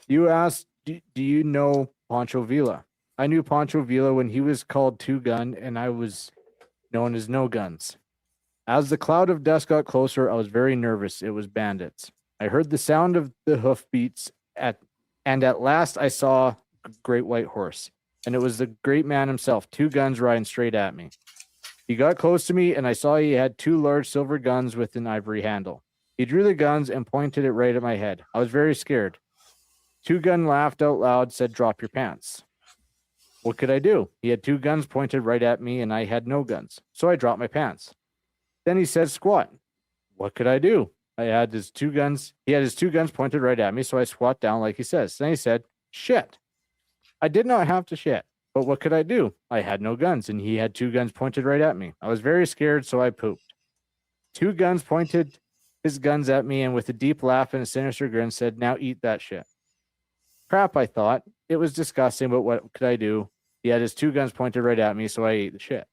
You asked, do you know Pancho Villa? I knew Pancho Villa when he was called Two Gun and I was known as No Guns. As the cloud of dust got closer, I was very nervous. It was bandits. I heard the sound of the hoofbeats and at last I saw a great white horse. And it was the great man himself, Two Guns riding straight at me. He got close to me and I saw he had two large silver guns with an ivory handle. He drew the guns and pointed it right at my head. I was very scared. Two Gun laughed out loud, said, "Drop your pants." What could I do? He had two guns pointed right at me and I had no guns. So I dropped my pants. Then he said, "Squat." What could I do? He had his two guns pointed right at me, so I squat down like he says. Then he said, "Shit." I did not have to shit, but what could I do? I had no guns, and he had two guns pointed right at me. I was very scared, so I pooped. Two Guns pointed his guns at me, and with a deep laugh and a sinister grin said, "Now eat that shit." Crap, I thought. It was disgusting, but what could I do? He had his two guns pointed right at me, so I ate the shit.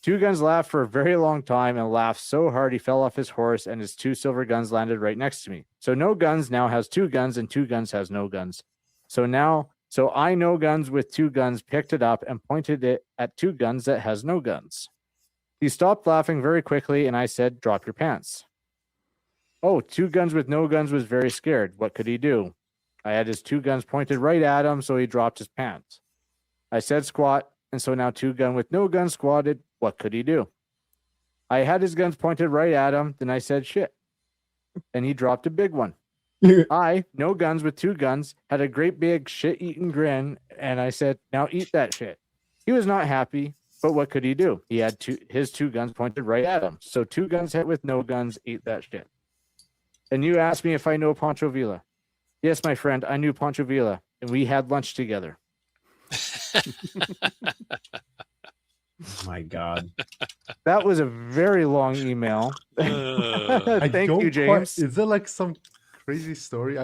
Two Guns laughed for a very long time and laughed so hard he fell off his horse and his two silver guns landed right next to me. So No Guns now has two guns and Two Guns has no guns. So I No Guns with two guns picked it up and pointed it at Two Guns that has no guns. He stopped laughing very quickly and I said, "Drop your pants." Oh, Two Guns with no guns was very scared. What could he do? I had his two guns pointed right at him, so he dropped his pants. I said, "Squat," and so now Two Gun with no guns squatted. What could he do? I had his guns pointed right at him, then I said, "Shit." And he dropped a big one. I, No Guns with two guns, had a great big shit-eating grin, and I said, "Now eat that shit." He was not happy, but what could he do? He had his two guns pointed right at him. So Two Guns hit with no guns, ate that shit. And you asked me if I know Pancho Villa. Yes, my friend, I knew Pancho Villa, and we had lunch together. Oh my God. That was a very long email. Thank you, James. Is it like some crazy story?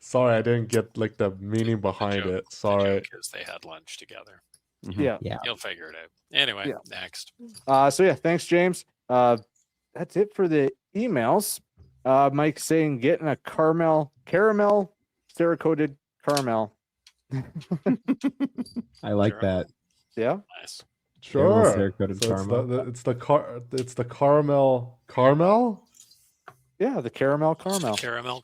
Sorry, I didn't get like the meaning behind it. Sorry. Because they had lunch together. Yeah. You'll figure it out. Anyway, next. Thanks, James. That's it for the emails. Mike saying getting a caramel Cerakoted caramel. I like that. Yeah. Nice. Sure. Cerakoted caramel. It's the caramel. Yeah, the caramel caramel. Caramel.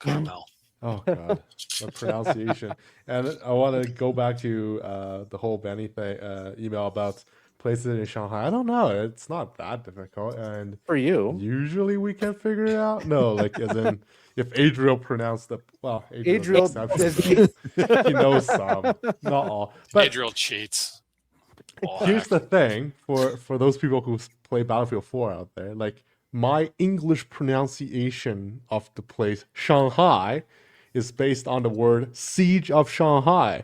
Oh God, the pronunciation. And I want to go back to the whole Benny thing, email about places in Shanghai. I don't know. It's not that difficult, and For you. usually we can figure it out. No, like as in if Adriel pronounced Adriel he knows some, not all. But Adriel cheats. here's the thing for those people who play Battlefield 4 out there, like my English pronunciation of the place Shanghai is based on the word Siege of Shanghai,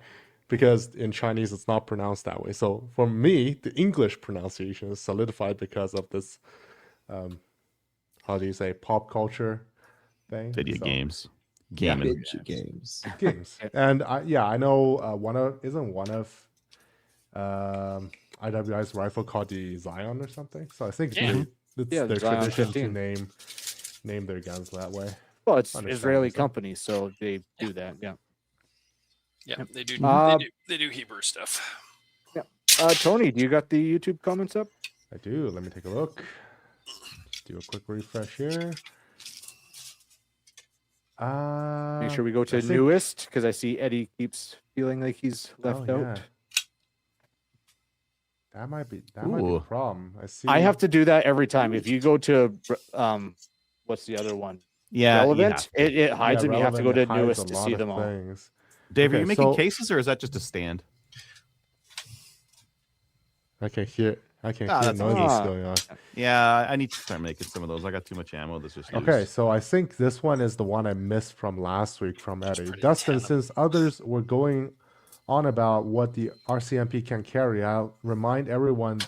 because in Chinese it's not pronounced that way. So for me, the English pronunciation is solidified because of this how do you say, pop culture thing? Video So- games. Video games. games. And I know one of IWI's rifle called the Zion or something. So I think it's Yeah, their the Zion tradition 15. to name their guns that way. Well, it's Understand Israeli that. company, so they do that. Yeah. Yeah, they do. They do Hebrew stuff. Tony, do you got the YouTube comments up? I do. Let me take a look. Just do a quick refresh here. Make sure we go to newest, because I see Eddie keeps feeling like he's left out. That might be a problem. I see. I have to do that every time. If you go to what's the other one? Yeah. Relevant. It hides them. You have to go to Relevant, it hides newest a to lot see of them all. things. Dave, are Okay, you making so- cases or is that just a stand? Okay, here. I can Ah, hear that's noises okay. going on. Yeah, I need to start making some of those. I got too much ammo. This is Okay, so I think this one is the one I missed from last week from Eddie. pretty Dustin, intense. since others were going on about what the RCMP can carry, I'll remind everyone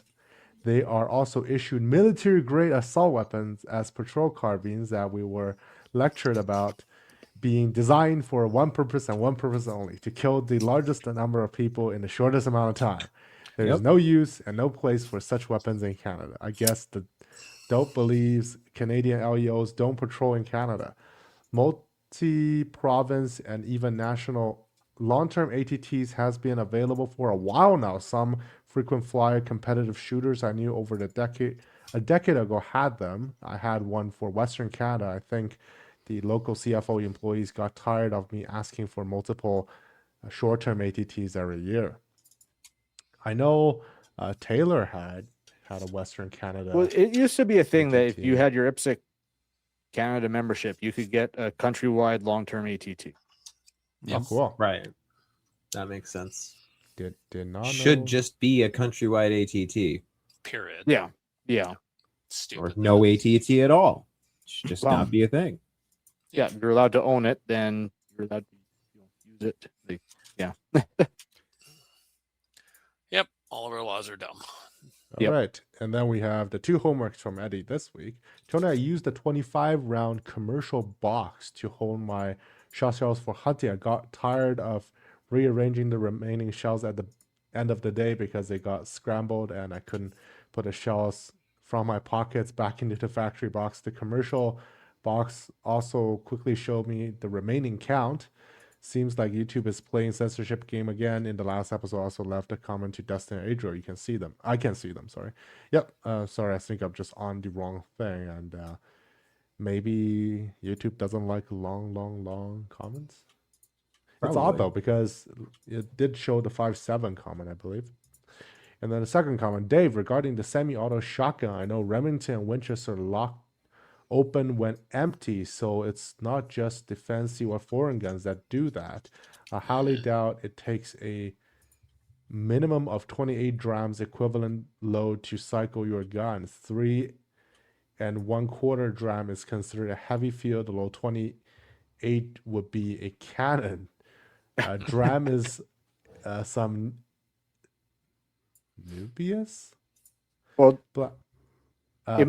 they are also issued military-grade assault weapons as patrol carbines that we were lectured about being designed for one purpose and one purpose only, to kill the largest number of people in the shortest amount of time. There is Yep. no use and no place for such weapons in Canada. I guess the dope believes Canadian LEOs don't patrol in Canada. Multi-province and even national long-term ATTs has been available for a while now. Some frequent flyer competitive shooters I knew over a decade ago had them. I had one for Western Canada. I think the local CFO employees got tired of me asking for multiple short-term ATTs every year. I know Taylor had a Western Canada. Well, it used to be a thing that if you ATT. had your IPSC Canada membership, you could get a countrywide long-term ATT. Oh, cool. Right. That makes sense. Did not Should know. just be a countrywide ATT Period. Yeah. or Stupid. no ATT at all. Should just Well, not be a thing. Yeah, you're allowed to own it, then you're allowed to use it. Yeah. Yep. All of our laws are dumb. All right. And then we have the two homeworks from Eddie this week. Tony, I used the 25-round commercial box to hold my shot shells for hunting. I got tired of rearranging the remaining shells at the end of the day because they got scrambled and I couldn't put the shells from my pockets back into the factory box. The commercial box also quickly showed me the remaining count. Seems like YouTube is playing censorship game again. In the last episode, also left a comment to Dustin and Adriel. You can see them. I can see them. Sorry. Yep. Sorry. I think I'm just on the wrong thing, and maybe YouTube doesn't like long comments. It's odd Probably. though because it did show the 5.7 comment, I believe. And then the second comment, Dave, regarding the semi-auto shotgun. I know Remington and Winchester locked open when empty, so it's not just the fancy or foreign guns that do that. I highly doubt it takes a minimum of 28 drams equivalent load to cycle your gun. 3 1/4 dram is considered a heavy field, although 28 would be a cannon. Dram is some Nubius? Well,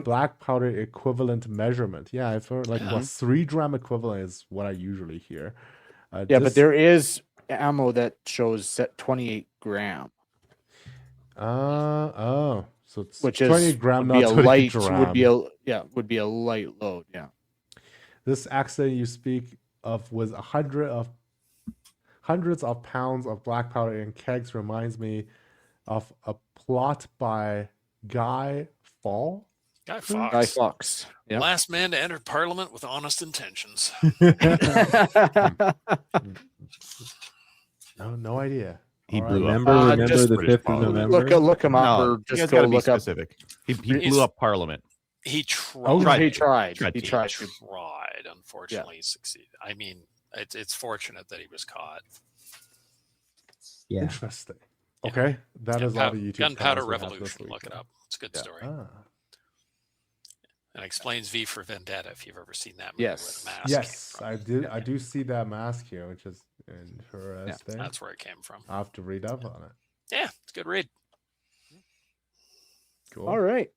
black powder equivalent measurement. Yeah, I've heard like what 3 dram equivalent is what I usually hear. but there is ammo that shows set 28 gram, so it's which is 20 gram, would be not a 20 light dram. would be a light load. Yeah. This accident you speak of was hundreds of pounds of black powder in kegs. Reminds me of a plot by Guy Fawkes. Guy Fawkes. Guy Fawkes. Yeah. Last man to enter Parliament with honest intentions. No idea. He All blew right. up. Remember just the British 5th of Parliament. November? Look him up, No, or you just guys go gotta be look up. specific. He blew up Parliament. He tried. Oh, Tried he to. tried. Tried He to. tried. Tried. Unfortunately, he succeeded. I mean, it's fortunate that he was caught. Yeah. Interesting. Okay, that is all the YouTube. Gunpowder comments we have this Revolution. week, Look it then. up. It's a good Yeah. story. Ah. And explains V for Vendetta if you've ever seen that movie. Yes. Where the mask Yes, came from. I did. I do see that mask here, which is interesting. That's where it came from. I'll have to read up on it. Yeah, it's a good read. Cool. All right.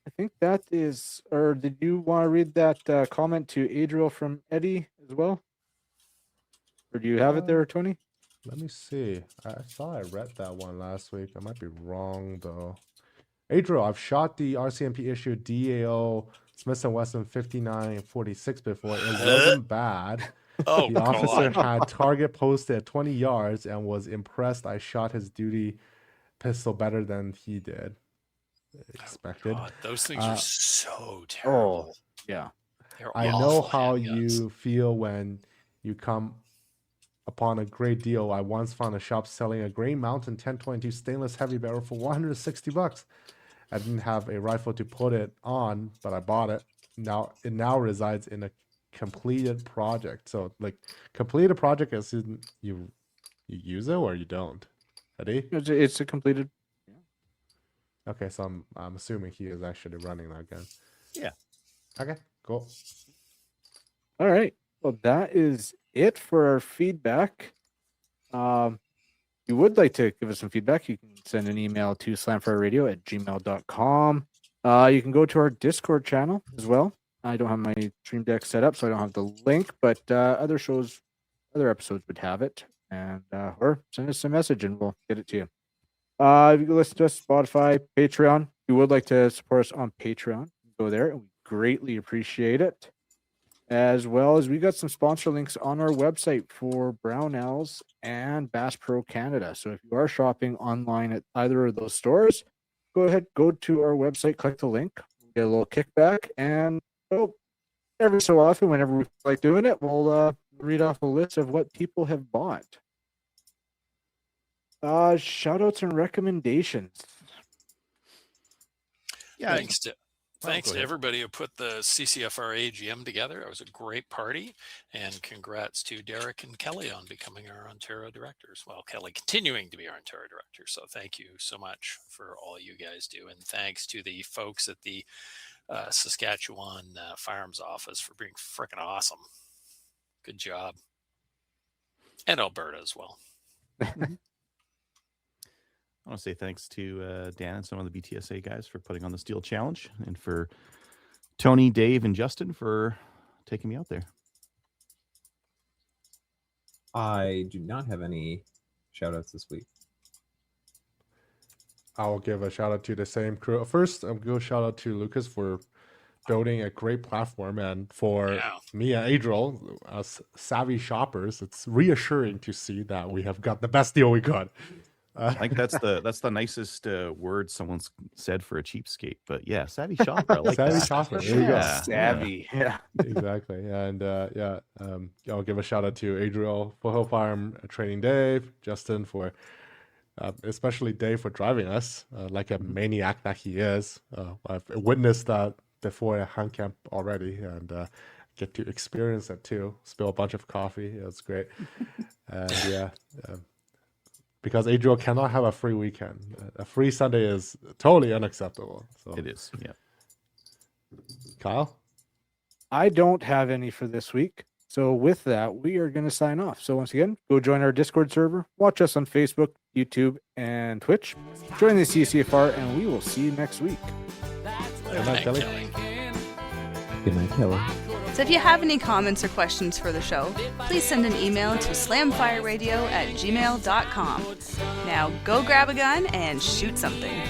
I think that is. Or did you want to read that comment to Adriel from Eddie as well? Or do you have it there, Tony? Let me see. I thought I read that one last week. I might be wrong though. Adriel, I've shot the RCMP issue DAO Smith & Wesson 5946 before. It wasn't bad. Oh, The officer God. had target posted at 20 yards and was impressed I shot his duty pistol better than he did. Expected. God, those things Uh, are so terrible. Yeah. They're I know awful how handguns. you feel when you come upon a great deal. I once found a shop selling a Grey Mountain 1022 stainless heavy barrel for $160. I didn't have a rifle to put it on, but I bought it. It now resides in a completed project. So like completed project is you use it or you don't. Eddie? It's a completed. Okay, so I'm assuming he is actually running that gun. Yeah. Okay, cool. All right. Well, that is it for our feedback. If you would like to give us some feedback, you can send an email to slamfireradio@gmail.com. You can go to our Discord channel as well. I don't have my stream deck set up, so I don't have the link, but other episodes would have it. And or send us a message and we'll get it to you. If you can listen to us, Spotify, Patreon. If you would like to support us on Patreon, go there and we greatly appreciate it. As well as we got some sponsor links on our website for Brownells and Bass Pro Canada. So if you are shopping online at either of those stores, go ahead, go to our website, click the link, get a little kickback, and every so often, whenever we feel like doing it, we'll read off a list of what people have bought. Shout outs and recommendations. Yeah. Thanks to everybody who put the CCFR AGM together. It was a great party, and congrats to Derek and Kelly on becoming our Ontario directors. Well, Kelly continuing to be our Ontario director. So thank you so much for all you guys do, and thanks to the folks at the Saskatchewan Firearms Office for being freaking awesome. Good job, and Alberta as well. I want to say thanks to Dan and some of the BTSA guys for putting on the Steel Challenge, and for Tony, Dave, and Justin for taking me out there. I do not have any shout outs this week. I'll give a shout out to the same crew. First, I'm going to shout out to Lucas for building a great platform, and for me and Adriel, as savvy shoppers, it's reassuring to see that we have got the best deal we could. I think that's the nicest word someone's said for a cheapskate. But yeah, savvy shopper. I like savvy that. shopper. There you go. Savvy. Yeah. Exactly. And I'll give a shout out to Adriel for Hill Farm Training Dave, Justin for, especially Dave for driving us like a maniac that he is. I've witnessed that before at Hunt Camp already, and get to experience it too. Spill a bunch of coffee. It was great. And because Adriel cannot have a free weekend. A free Sunday is totally unacceptable. So it is, yeah. Kyle? I don't have any for this week. So with that, we are going to sign off. So once again, go join our Discord server. Watch us on Facebook, YouTube, and Twitch. Join the CCFR, and we will see you next week. Good night, Kelly. Good night, Kelly. So if you have any comments or questions for the show, please send an email to slamfireradio@gmail.com. Now go grab a gun and shoot something.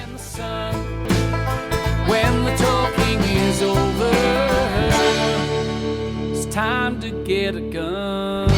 When the talking is over, it's time to get a gun.